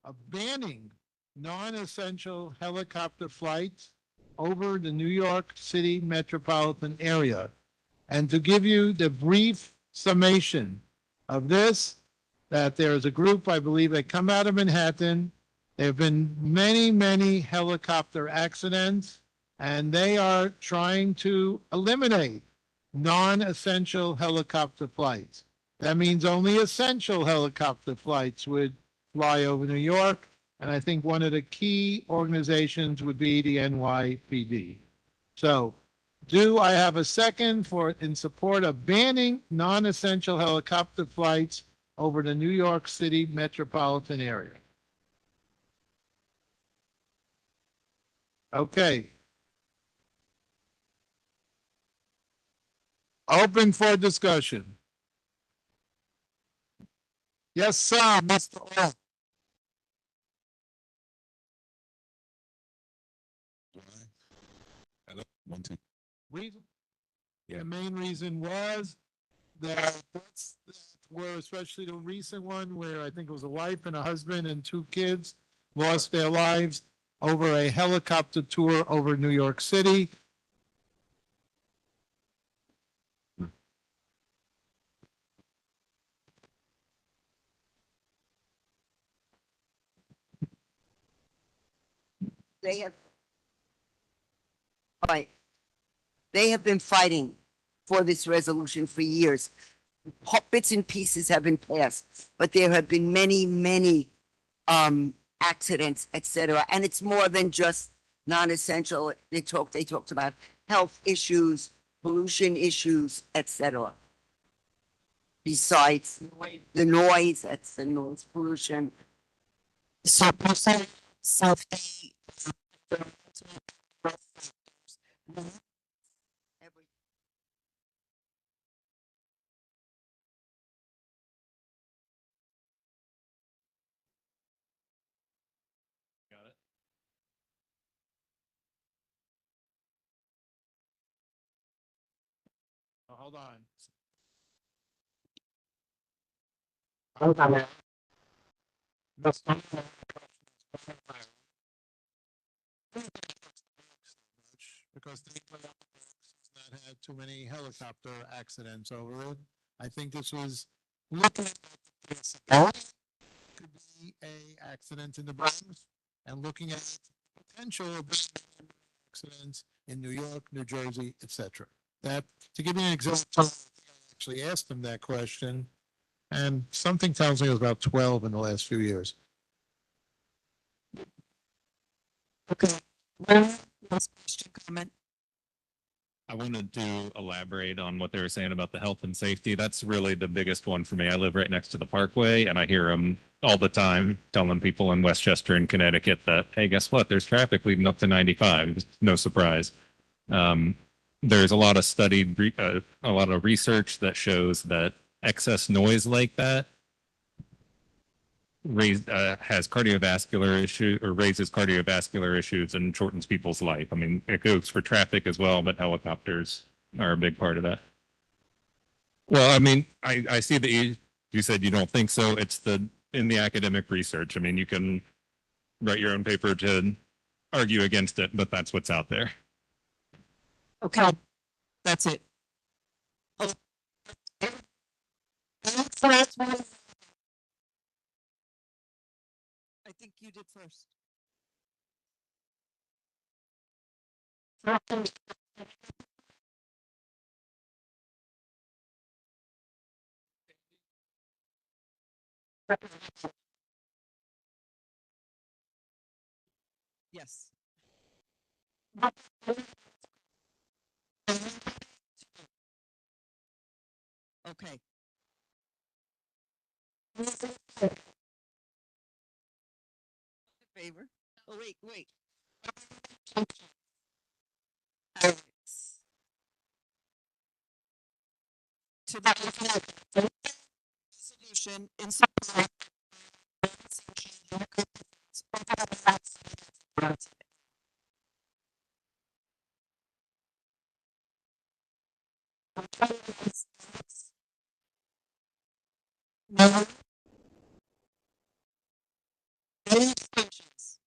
of banning non-essential helicopter flights over the New York City metropolitan area. And to give you the brief summation of this, that there is a group, I believe, that come out of Manhattan. There have been many, many helicopter accidents, and they are trying to eliminate non-essential helicopter flights. That means only essential helicopter flights would fly over New York, and I think one of the key organizations would be the NYPD. So, do I have a second in support of banning non-essential helicopter flights over the New York City metropolitan area? Okay. Open for discussion. Yes, sir, Mr. Orr. Hello, 1, 2. Reason? The main reason was that were especially the recent one where I think it was a wife and a husband and 2 kids lost their lives over a helicopter tour over New York City. They have, all right. They have been fighting for this resolution for years. Bits and pieces have been passed, but there have been many, many accidents, etc. And it's more than just non-essential. They talked about health issues, pollution issues, etc. Besides the noise, that's the noise pollution. So person safety. Got it. Oh, hold on. Hold on. That's not because they has not had too many helicopter accidents over it. I think this was looking at the could be a accident in the Bronx, and looking at potential of accidents in New York, New Jersey, etc. That, to give you an example, I actually asked him that question, and something tells me it was about 12 in the last few years. Okay. Last question, comment? I wanted to elaborate on what they were saying about the health and safety. That's really the biggest one for me. I live right next to the Parkway, and I hear them all the time telling people in Westchester and Connecticut that, hey, guess what? There's traffic leading up to 95. It's no surprise. There's a lot of a lot of research that shows that excess noise like that has cardiovascular issue or raises cardiovascular issues and shortens people's life. I mean, it goes for traffic as well, but helicopters are a big part of that. Well, I mean, I see that you said you don't think so. It's in the academic research. I mean, you can write your own paper to argue against it, but that's what's out there. Okay, that's it. Oh. I think you did first. Yes. Okay. Favor. Oh, wait. Alex. To the resolution in support. No. Any abstentions?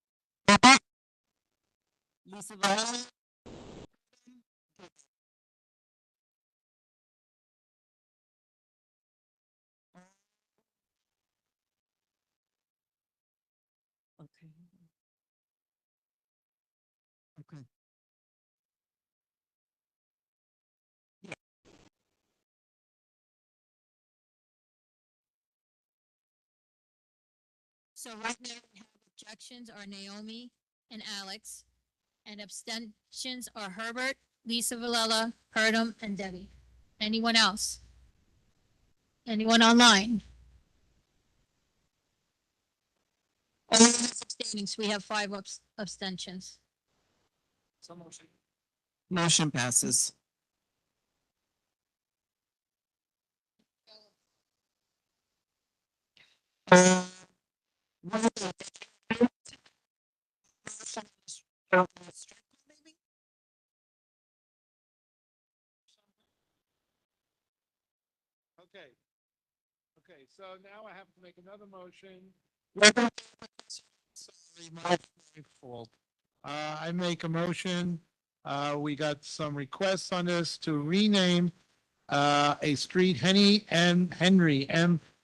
Lisa Viola? Okay. Okay. Yeah. So right now we have objections are Naomi and Alex, and abstentions are Herbert, Lisa Valella, Purdom, and Debbie. Anyone else? Anyone online? Anyone else abstaining? So we have 5 abstentions. Motion passes. Okay, so now I have to make another motion. Sorry, my fault. I make a motion. We got some requests on this to rename a street Henry M.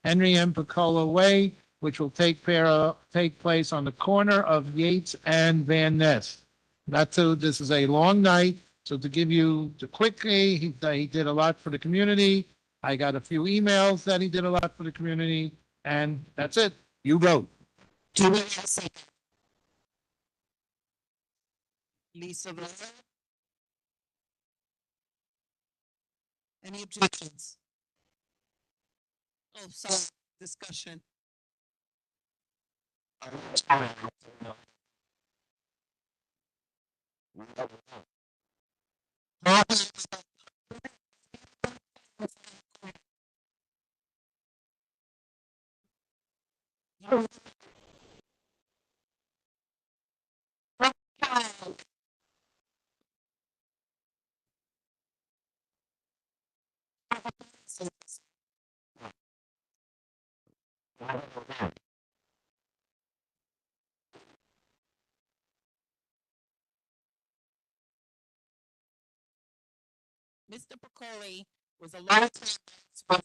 Picola Way, which will take place on the corner of Yates and Van Ness. This is a long night, so to give you quickly, he did a lot for the community. I got a few emails that he did a lot for the community, and that's it. You vote. Do we have a second? Lisa Viola? Any objections? Oh, sorry, discussion. Mr. Picoli was a long time.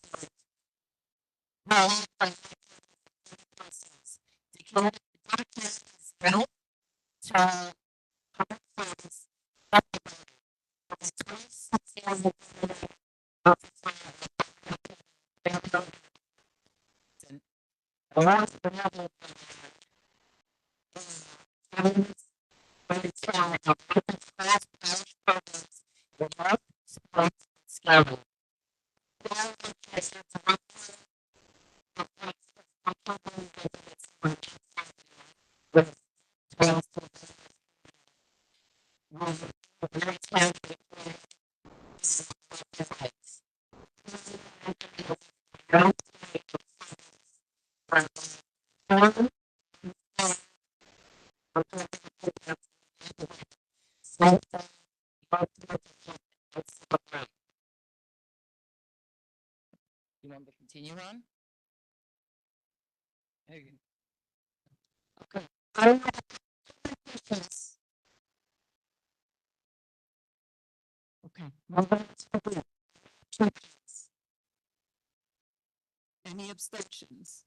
You want me to continue on? There you go. Okay. I don't have questions. Okay. Moving on to the group. Trustees. Any abstentions?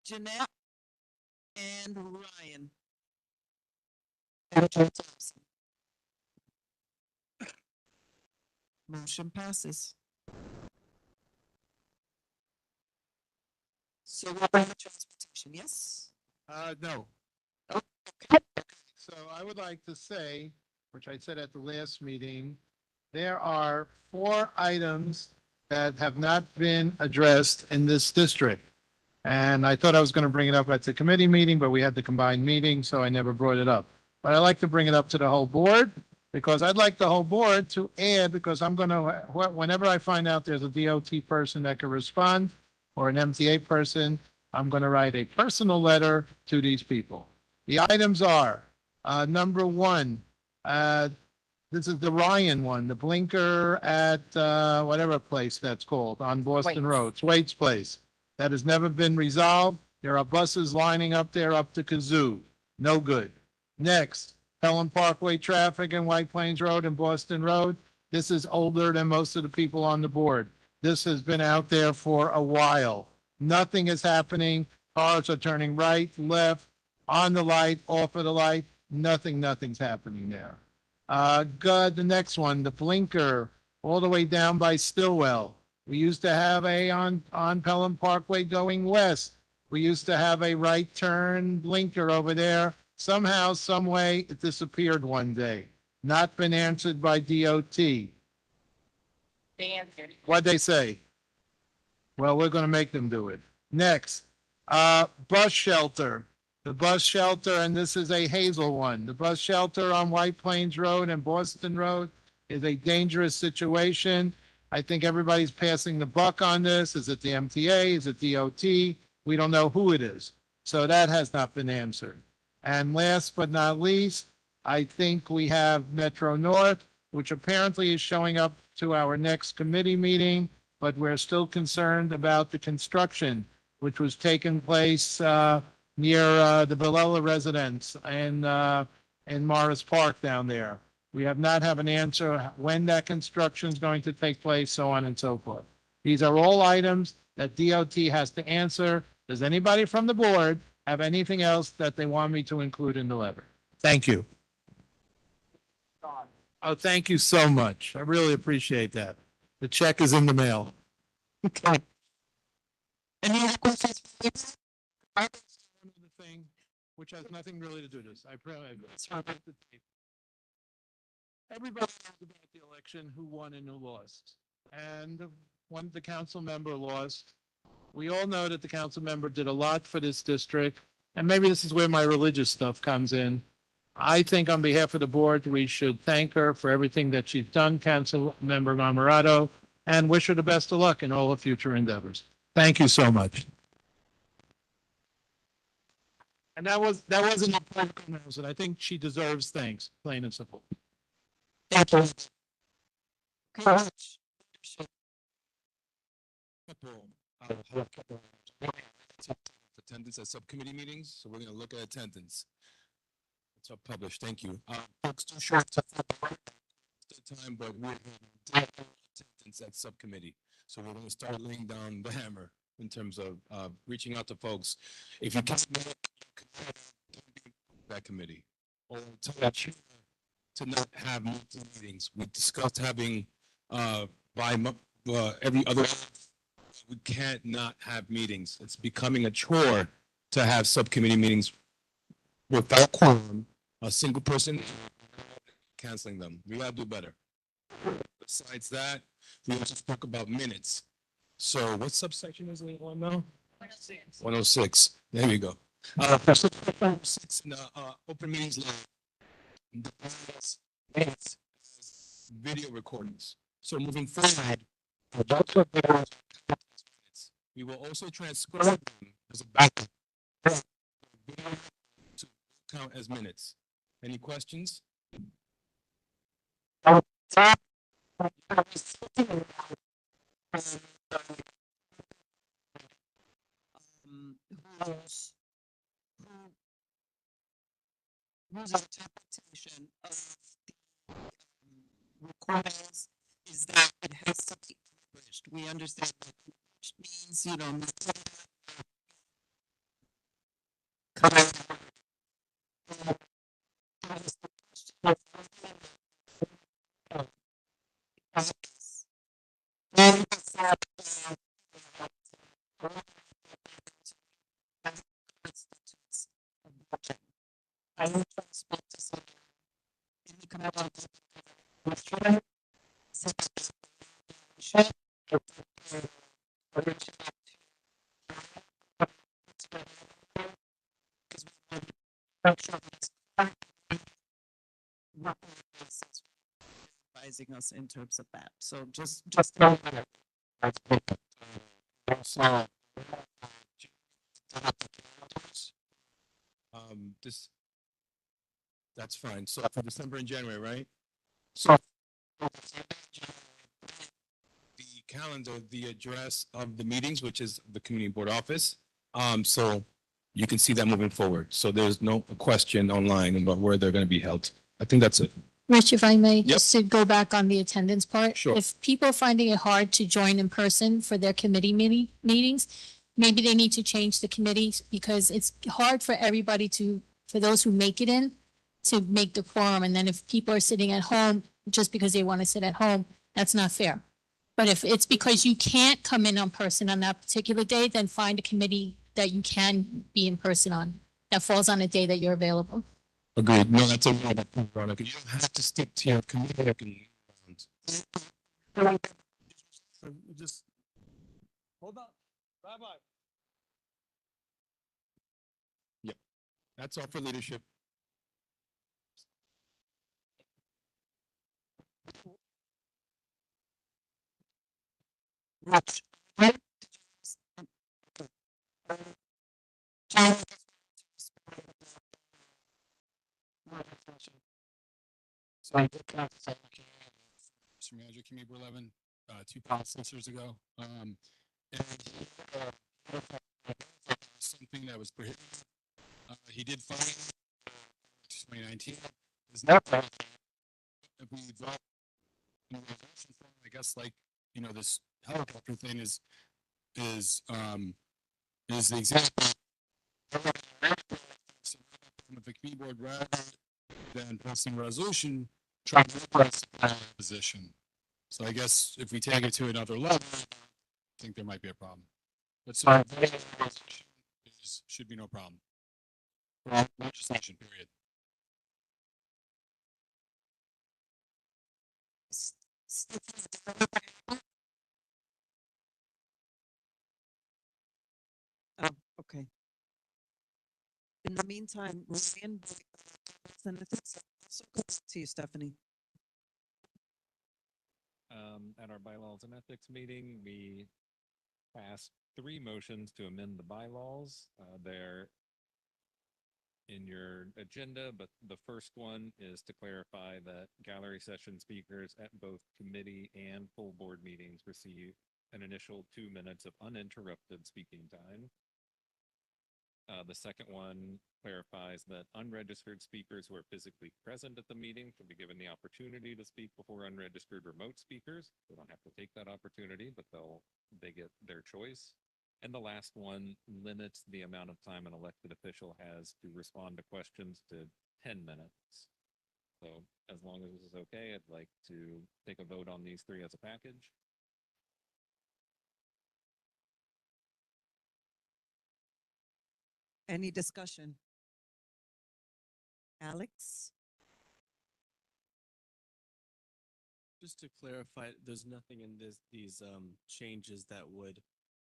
Jeanette and Ryan. And Joe Thompson. Motion passes. So we're on the transportation, yes? No. So I would like to say, which I said at the last meeting, there are 4 items that have not been addressed in this district. And I thought I was going to bring it up at the committee meeting, but we had the combined meeting, so I never brought it up. But I'd like to bring it up to the whole board because I'd like the whole board to add, because I'm going to, whenever I find out there's a DOT person that can respond or an MTA person, I'm going to write a personal letter to these people. The items are, number 1, this is the Ryan one, the blinker at whatever place that's called on Boston Road, Waits Place. That has never been resolved. There are buses lining up there up to Kazoo. No good. Next, Pelham Parkway traffic and White Plains Road and Boston Road. This is older than most of the people on the board. This has been out there for a while. Nothing is happening. Cars are turning right, left, on the light, off of the light. Nothing's happening there. Good. The next one, the blinker all the way down by Stillwell. We used to have a on Pelham Parkway going west. We used to have a right turn blinker over there. Somehow, some way, it disappeared one day. Not been answered by DOT. They answered. What'd they say? Well, we're gonna make them do it. Next, bus shelter. The bus shelter, and this is a Hazel one. The bus shelter on White Plains Road and Boston Road is a dangerous situation. I think everybody's passing the buck on this. Is it the MTA? Is it DOT? We don't know who it is. So that has not been answered. And last but not least, I think we have Metro North, which apparently is showing up to our next committee meeting, but we're still concerned about the construction, which was taking place near the Villela residence and Morris Park down there. We have not have an answer when that construction is going to take place, so on and so forth. These are all items that DOT has to answer. Does anybody from the board have anything else that they want me to include in the letter? Thank you. Oh, thank you so much. I really appreciate that. The check is in the mail. Okay. Any other questions? One other thing, which has nothing really to do with this. I probably everybody knows about the election, who won and who lost. And the council member lost. We all know that the council member did a lot for this district, and maybe this is where my religious stuff comes in. I think on behalf of the board, we should thank her for everything that she's done, Council Member Marmorato, and wish her the best of luck in all her future endeavors. Thank you so much. And that wasn't a political announcement. I think she deserves thanks, plain and simple. Thank you. Coach. Attendance at subcommittee meetings, so we're going to look at attendance. It's up published. Thank you. Folks, too short time, but we're attendance at subcommittee. So we're gonna start laying down the hammer in terms of reaching out to folks. If you can't make that committee, or tell that chair to not have monthly meetings. We discussed having every other. We can't not have meetings. It's becoming a chore to have subcommittee meetings without quorum, a single person canceling them. We gotta do better. Besides that, we also spoke about minutes. So what subsection is it on now? 106. 106. There we go. 106 in the open meetings law. Minutes, video recordings. So moving forward, we will also transcribe them as a backup to count as minutes. Any questions? Whose interpretation of the recordings is that it has to be published. We understand that which means, you know, I would spoke to someone in the committee yesterday. Said that they should advising us in terms of that. So just This that's fine. So for December and January, right? So the calendar, the address of the meetings, which is the community board office. So you can see that moving forward. So there's no question online about where they're going to be held. I think that's it. Rich, if I may, just to go back on the attendance part. Sure. If people are finding it hard to join in person for their committee meetings, maybe they need to change the committees because it's hard for everybody for those who make it in, to make the quorum. And then if people are sitting at home, just because they want to sit at home, that's not fair. But if it's because you can't come in on person on that particular day, then find a committee that you can be in person on, that falls on a day that you're available. Agreed. No, that's a really good point, Veronica. You don't have to stick to your committee. Just hold on. Bye-bye. Yep. That's all for leadership. Rich. So I did talk to Mr. Manager, Community Board 11, 2 processors ago. And something that was prohibited. He did find 2019. It's not prohibited. If we vote, I guess, like, you know, this helicopter thing is the example. With the keyboard rather than passing resolution, trying to press position. So I guess if we take it to another level, I think there might be a problem. But so should be no problem. Legislation, period. Okay. In the meantime, Ryan, also good to you, Stephanie. At our bylaws and ethics meeting, we passed 3 motions to amend the bylaws. They're in your agenda, but the first one is to clarify that gallery session speakers at both committee and full board meetings receive an initial 2 minutes of uninterrupted speaking time. The second one clarifies that unregistered speakers who are physically present at the meeting should be given the opportunity to speak before unregistered remote speakers. They don't have to take that opportunity, but they get their choice. And the last one limits the amount of time an elected official has to respond to questions to 10 minutes. So as long as this is okay, I'd like to take a vote on these three as a package. Any discussion? Alex? Just to clarify, there's nothing in these changes that would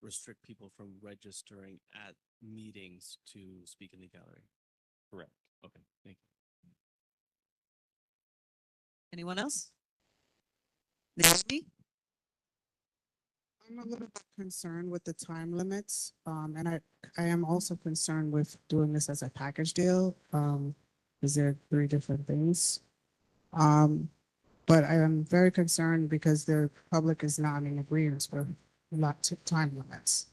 restrict people from registering at meetings to speak in the gallery. Correct. Okay, thank you. Anyone else? Naomi? I'm a little bit concerned with the time limits, and I am also concerned with doing this as a package deal, because there are three different things. But I am very concerned because the public is not in agreement with lots of time limits.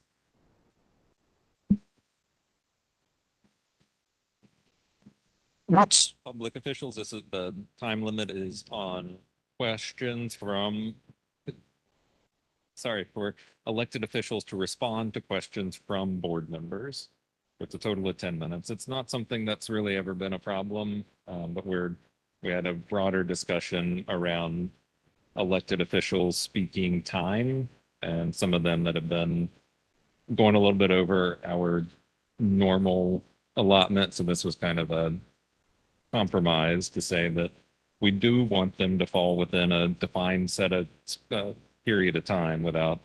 Public officials, this is the time limit is on questions from, for elected officials to respond to questions from board members. With a total of 10 minutes. It's not something that's really ever been a problem, but we had a broader discussion around elected officials speaking time, and some of them that have been going a little bit over our normal allotment. So this was kind of a compromise to say that we do want them to fall within a defined set of period of time without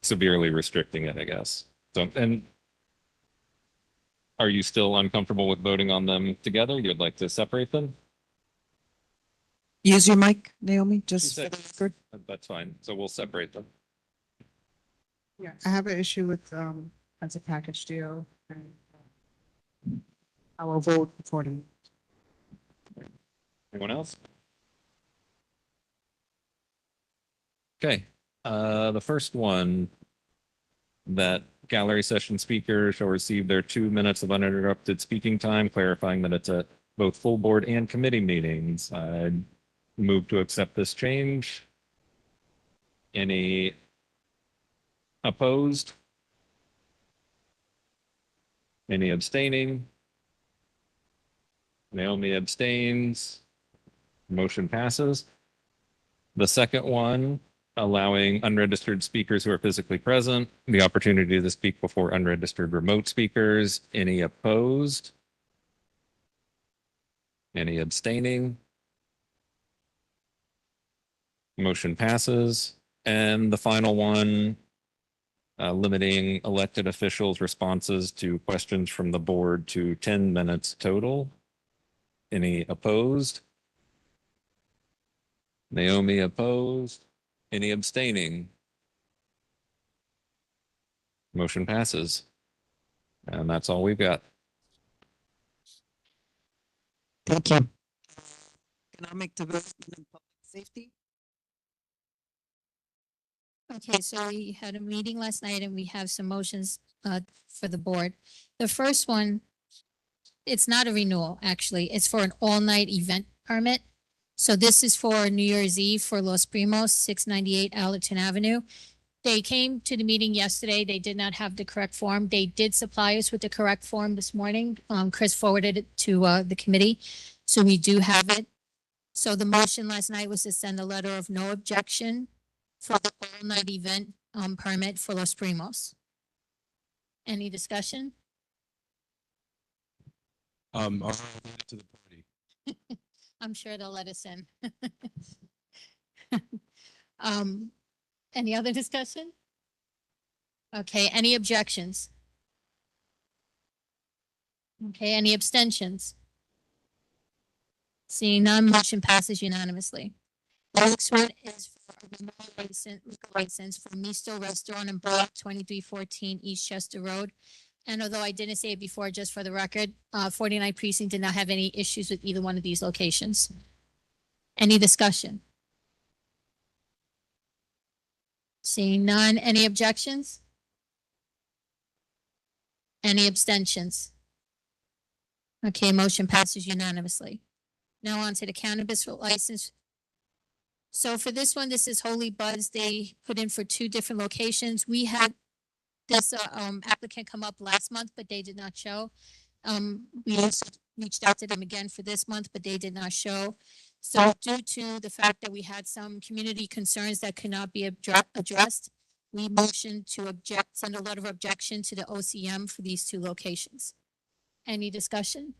severely restricting it, I guess. So, and are you still uncomfortable with voting on them together? You'd like to separate them? Use your mic, Naomi, just for the record. That's fine. So we'll separate them. Yeah, I have an issue with, as a package deal, and I will vote accordingly. Anyone else? Okay, the first one, that gallery session speakers shall receive their 2 minutes of uninterrupted speaking time, clarifying that it's at both full board and committee meetings. I move to accept this change. Any opposed? Any abstaining? Naomi abstains. Motion passes. The second one, allowing unregistered speakers who are physically present the opportunity to speak before unregistered remote speakers. Any opposed? Any abstaining? Motion passes. And the final one, limiting elected officials' responses to questions from the board to 10 minutes total. Any opposed? Naomi opposed. Any abstaining? Motion passes. And that's all we've got. Thank you. Economic Development and Public Safety. Okay, so we had a meeting last night and we have some motions for the board. The first one, it's not a renewal, actually. It's for an all-night event permit. So this is for New Year's Eve for Los Primos, 698 Allerton Avenue. They came to the meeting yesterday. They did not have the correct form. They did supply us with the correct form this morning. Chris forwarded it to the committee. So we do have it. So the motion last night was to send a letter of no objection for the all-night event permit for Los Primos. Any discussion? I'll leave it to the party. I'm sure they'll let us in. Any other discussion? Okay, any objections? Okay, any abstentions? Seeing none, motion passes unanimously. The next one is for a renewal license for Misto Restaurant and Bar, 2314 East Chester Road. And although I didn't say it before, just for the record, 49 Precinct did not have any issues with either one of these locations. Any discussion? Seeing none, any objections? Any abstentions? Okay, motion passes unanimously. Now on to the cannabis license. So for this one, this is Holy Buds. They put in for 2 different locations. We had this applicant come up last month, but they did not show. We also reached out to them again for this month, but they did not show. So due to the fact that we had some community concerns that could not be addressed, we motioned to send a letter of objection to the OCM for these 2 locations. Any discussion?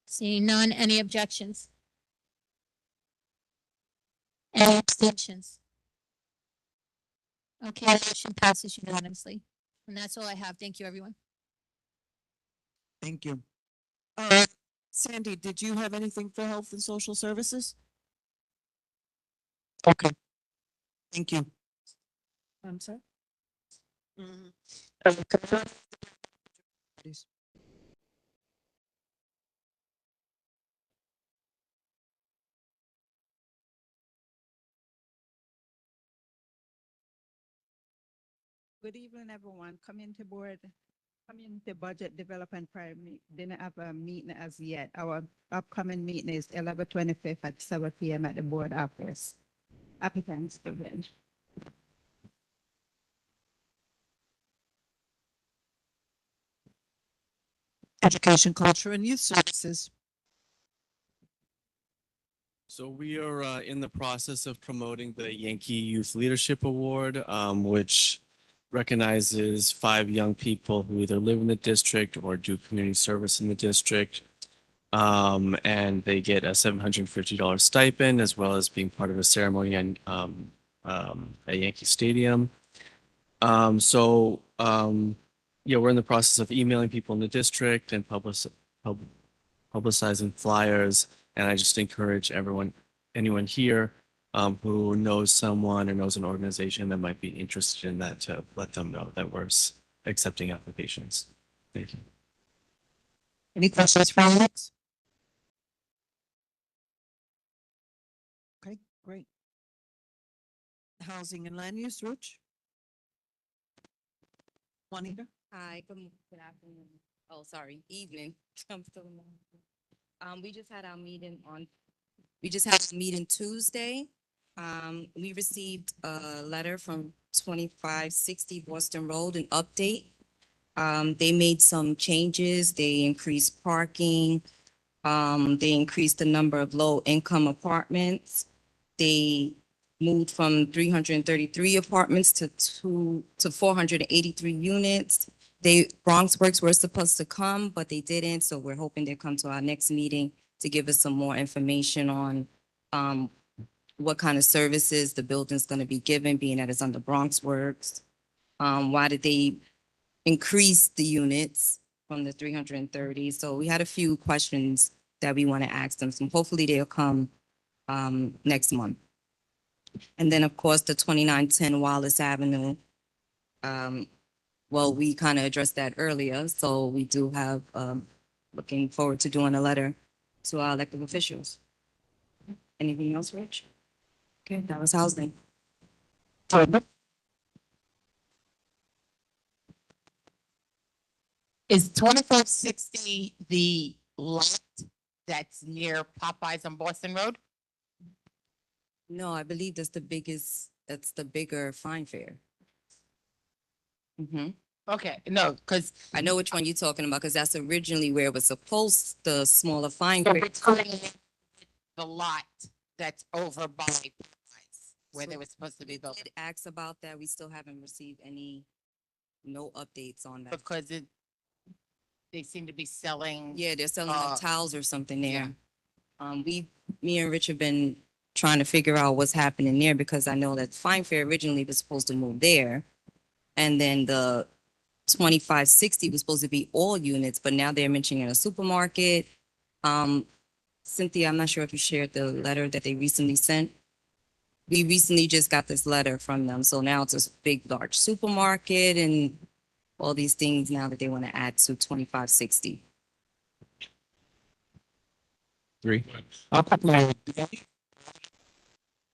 Seeing none, any objections? Any abstentions? Okay, the motion passes unanimously. And that's all I have. Thank you, everyone. Thank you. Sandy, did you have anything for health and social services? Okay. Thank you. I'm sorry? Please. Good evening, everyone. Community Board, Community Budget Development Primary didn't have a meeting as yet. Our upcoming meeting is 11/25 at 7 p.m. at the board office. Happy Thanksgiving. Education, culture, and youth services. So we are in the process of promoting the Yankee Youth Leadership Award, which recognizes 5 young people who either live in the district or do community service in the district. And they get a $750 stipend as well as being part of a ceremony at Yankee Stadium. Yeah, we're in the process of emailing people in the district and publicizing flyers. And I just encourage anyone here who knows someone or knows an organization that might be interested in that to let them know that we're accepting applications. Thank you. Any questions for Alex? Okay, great. Housing and land use, Rich? Juanita? Hi, good afternoon. Oh, sorry, evening. I'm still in we just had our meeting Tuesday. We received a letter from 2560 Boston Road, an update. They made some changes. They increased parking. They increased the number of low-income apartments. They moved from 333 apartments to 483 units. Bronx Works were supposed to come, but they didn't. So we're hoping they'll come to our next meeting to give us some more information on what kind of services the building's going to be given, being that it's under Bronx Works. Why did they increase the units from the 330? So we had a few questions that we want to ask them. So hopefully they'll come next month. And then, of course, the 2910 Wallace Avenue. Well, we kind of addressed that earlier, so we do have, looking forward to doing a letter to our elected officials. Anything else, Rich? Okay, that was housing. Is 2560 the lot that's near Popeyes on Boston Road? No, I believe that's the bigger Fine Fair. Okay, no, because I know which one you're talking about, because that's originally where it was supposed, the smaller Fine so Fair. we're calling the lot that's over by Popeyes, where they were supposed to be built. Did ask about that. We still haven't received no updates on that. Because they seem to be selling. Yeah, they're selling like towels or something there. Me and Rich have been trying to figure out what's happening there, because I know that Fine Fair originally was supposed to move there. And then the 2560 was supposed to be all units, but now they're mentioning a supermarket. Cynthia, I'm not sure if you shared the letter that they recently sent. We recently just got this letter from them. So now it's a big, large supermarket and all these things now that they want to add to 2560. 3.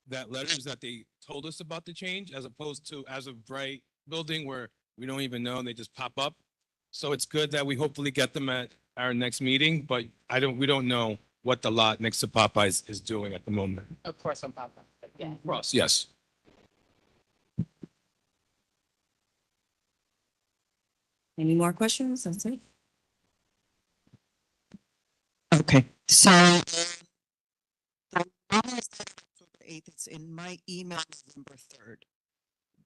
That letter is that they told us about the change as opposed to as of right building where we don't even know, and they just pop up. So it's good that we hopefully get them at our next meeting, but we don't know what the lot next to Popeyes is doing at the moment. Of course, I'm Papa. Yeah. Ross, yes. Any more questions? That's it. Okay, so the number is dated October 8th. It's in my email November 3rd.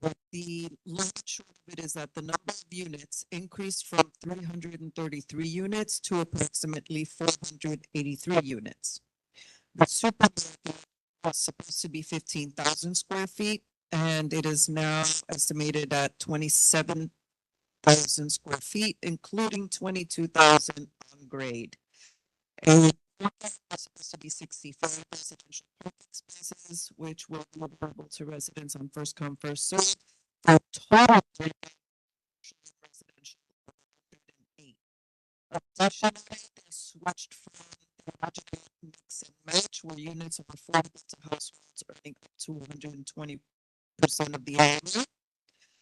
But the long and short of it is that the number of units increased from 333 units to approximately 483 units. The supermarket was supposed to be 15,000 square feet, and it is now estimated at 27,000 square feet, including 22,000 on grade. And it's supposed to be 65 residential parking spaces, which will be available to residents on first come, first served. For total residential 108. Additionally, they switched from the original mix and match, where units are affordable to households earning up to 120% of the AMI.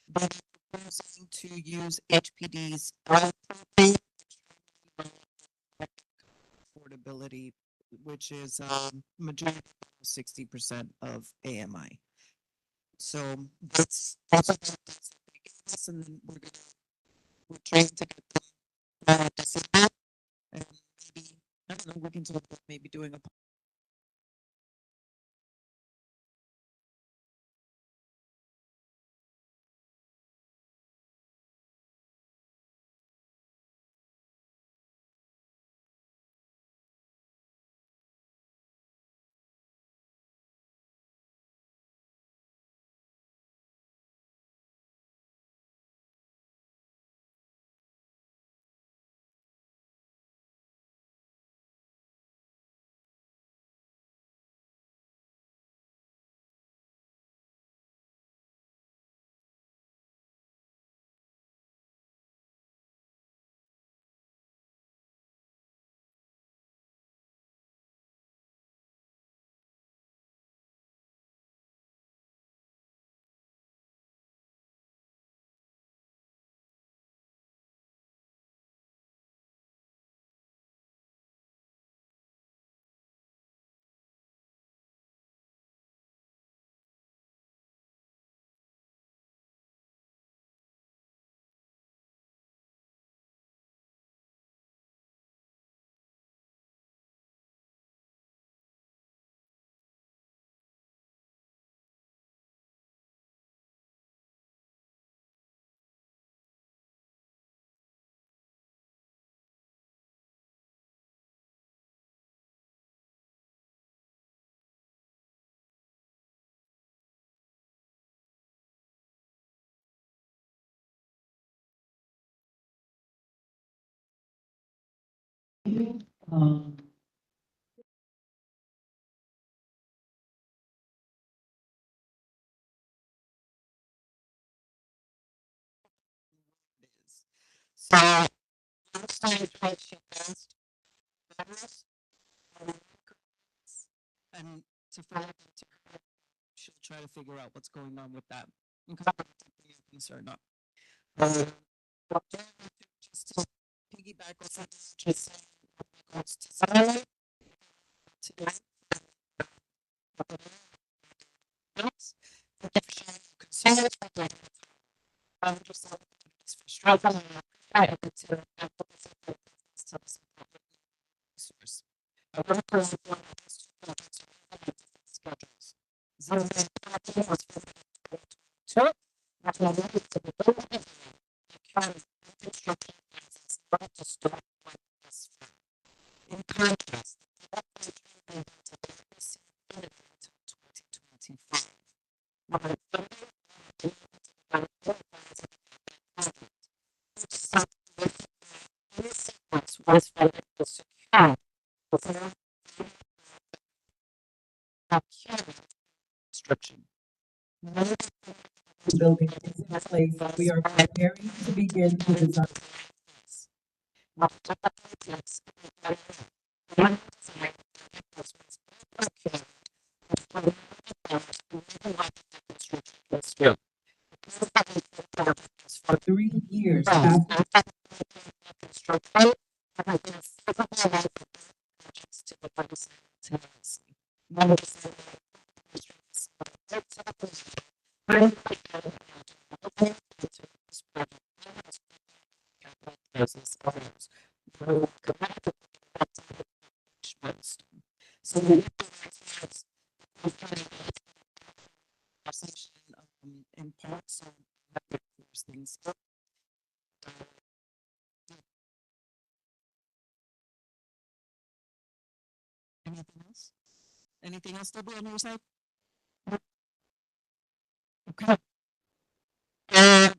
They are proposing to use HPD's LPP affordability, which is majority 60% of AMI. So that's what they gave us, and then we're trying to get them December, and maybe I don't know. We can talk about maybe doing a. So last time she passed Congress, and to follow up to her, she'll try to figure out what's going on with that. Okay, keeping your concern up. But just to piggyback off what you just said with regards to Zion, today, thank you for sharing your concerns with the just for struggling to access resource. I work with one of those two projects schedules. Zion Party was to which will lead to the building of the county's infrastructure process not to start like this. In contrast, the development will be to be received until 2025. While funding was funded to secure construction. Building is in place, we are preparing to begin the design. 3 years after So we in parts of those things. Anything else? Anything else, Debbie, on your side? Okay. Business.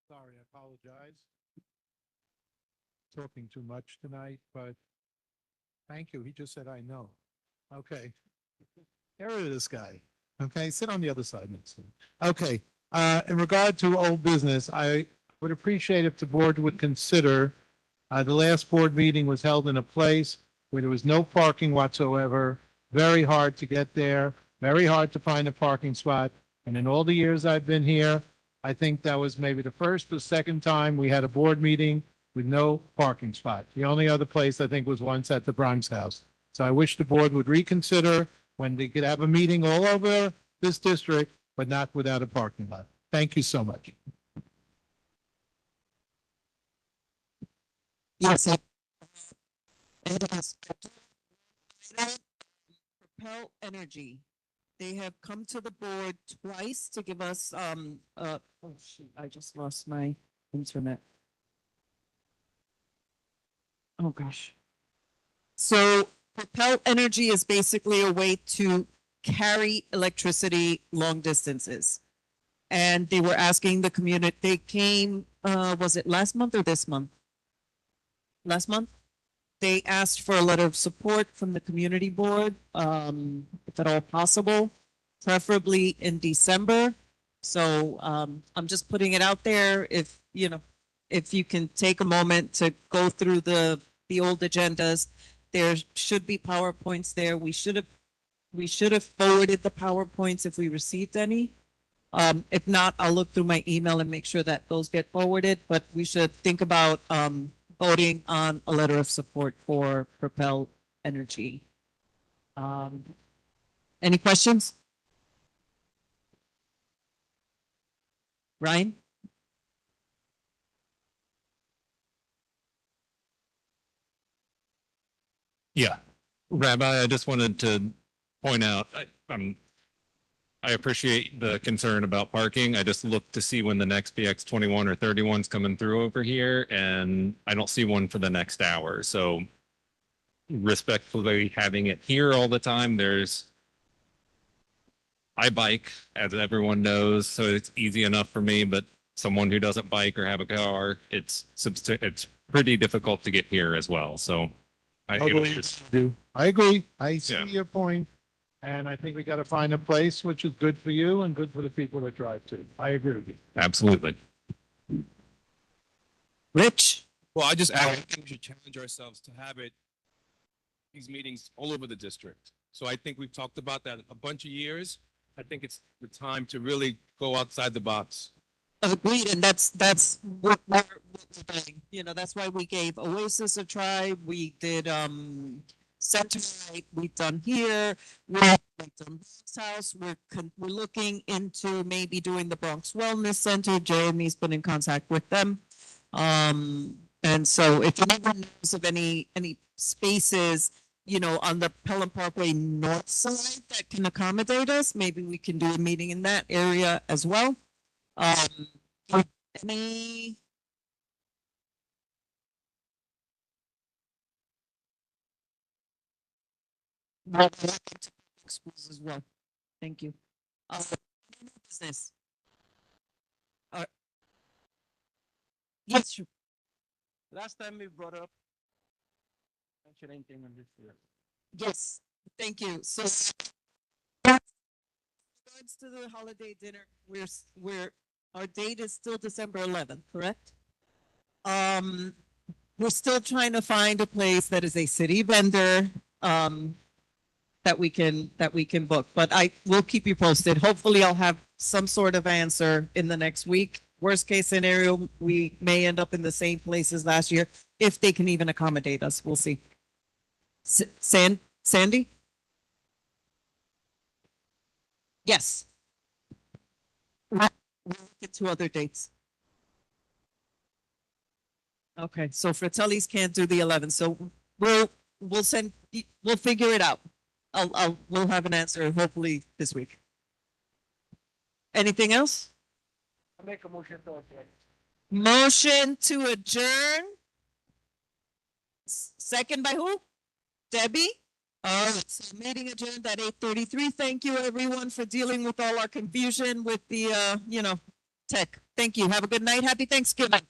Sorry, I apologize. Talking too much tonight, but thank you. He just said, I know. Okay. Get rid of this guy. Okay, sit on the other side next to him. Okay, in regard to old business, I would appreciate if the board would consider, the last board meeting was held in a place where there was no parking whatsoever, very hard to get there, very hard to find a parking spot. And in all the years I've been here, I think that was maybe the first or second time we had a board meeting with no parking spot. The only other place I think was once at the Bronx House. So I wish the board would reconsider when they could have a meeting all over this district, but not without a parking lot. Thank you so much. Yes. It is. Propel Energy. They have come to the board twice to give us, oh shoot, I just lost my internet. Oh, gosh. So Propel Energy is basically a way to carry electricity long distances. And they were asking the community, they came, was it last month or this month? Last month? They asked for a letter of support from the community board, if at all possible, preferably in December. So, I'm just putting it out there. If, you know, if you can take a moment to go through the old agendas, there should be PowerPoints there. We should have forwarded the PowerPoints if we received any. If not, I'll look through my email and make sure that those get forwarded, but we should think about, voting on a letter of support for Propel Energy. Any questions? Ryan? Yeah. Rabbi, I just wanted to point out, I appreciate the concern about parking. I just looked to see when the next BX 21 or 31's coming through over here, and I don't see one for the next hour. So respectfully having it here all the time, I bike, as everyone knows, so it's easy enough for me, but someone who doesn't bike or have a car, it's pretty difficult to get here as well. So I agree. I see Yeah. your point, and I think we got to find a place which is good for you and good for the people that drive too. I agree with you. Absolutely. Rich? Well, I think we should challenge ourselves to have these meetings all over the district. So I think we've talked about that a bunch of years. I think it's the time to really go outside the box. Agreed, and that's what we're doing. You know, that's why we gave Oasis a try. We did Center Right. We've done here. We've done Bronx House. We're looking into maybe doing the Bronx Wellness Center. Jeremy's been in contact with them. And so if anyone knows of any spaces, you know, on the Pelham Parkway north side that can accommodate us, maybe we can do a meeting in that area as well. Any? Schools as well. Thank you. Business. Yes. Sure. Last time we brought up, mention anything on this year. Yes. Thank you. So, regards to the holiday dinner, our date is still December 11th, correct? We're still trying to find a place that is a city vendor that we can book, but I will keep you posted. Hopefully I'll have some sort of answer in the next week. Worst case scenario, we may end up in the same place as last year, if they can even accommodate us. We'll see. Sandy? Yes. We'll get to other dates. Okay, so Fratelli's can't do the 11th, so we'll figure it out. We'll have an answer hopefully this week. Anything else? I make a motion to adjourn. Motion to adjourn. Second by who? Debbie? All right, so meeting adjourned at 8:33. Thank you everyone for dealing with all our confusion with the, tech. Thank you. Have a good night. Happy Thanksgiving.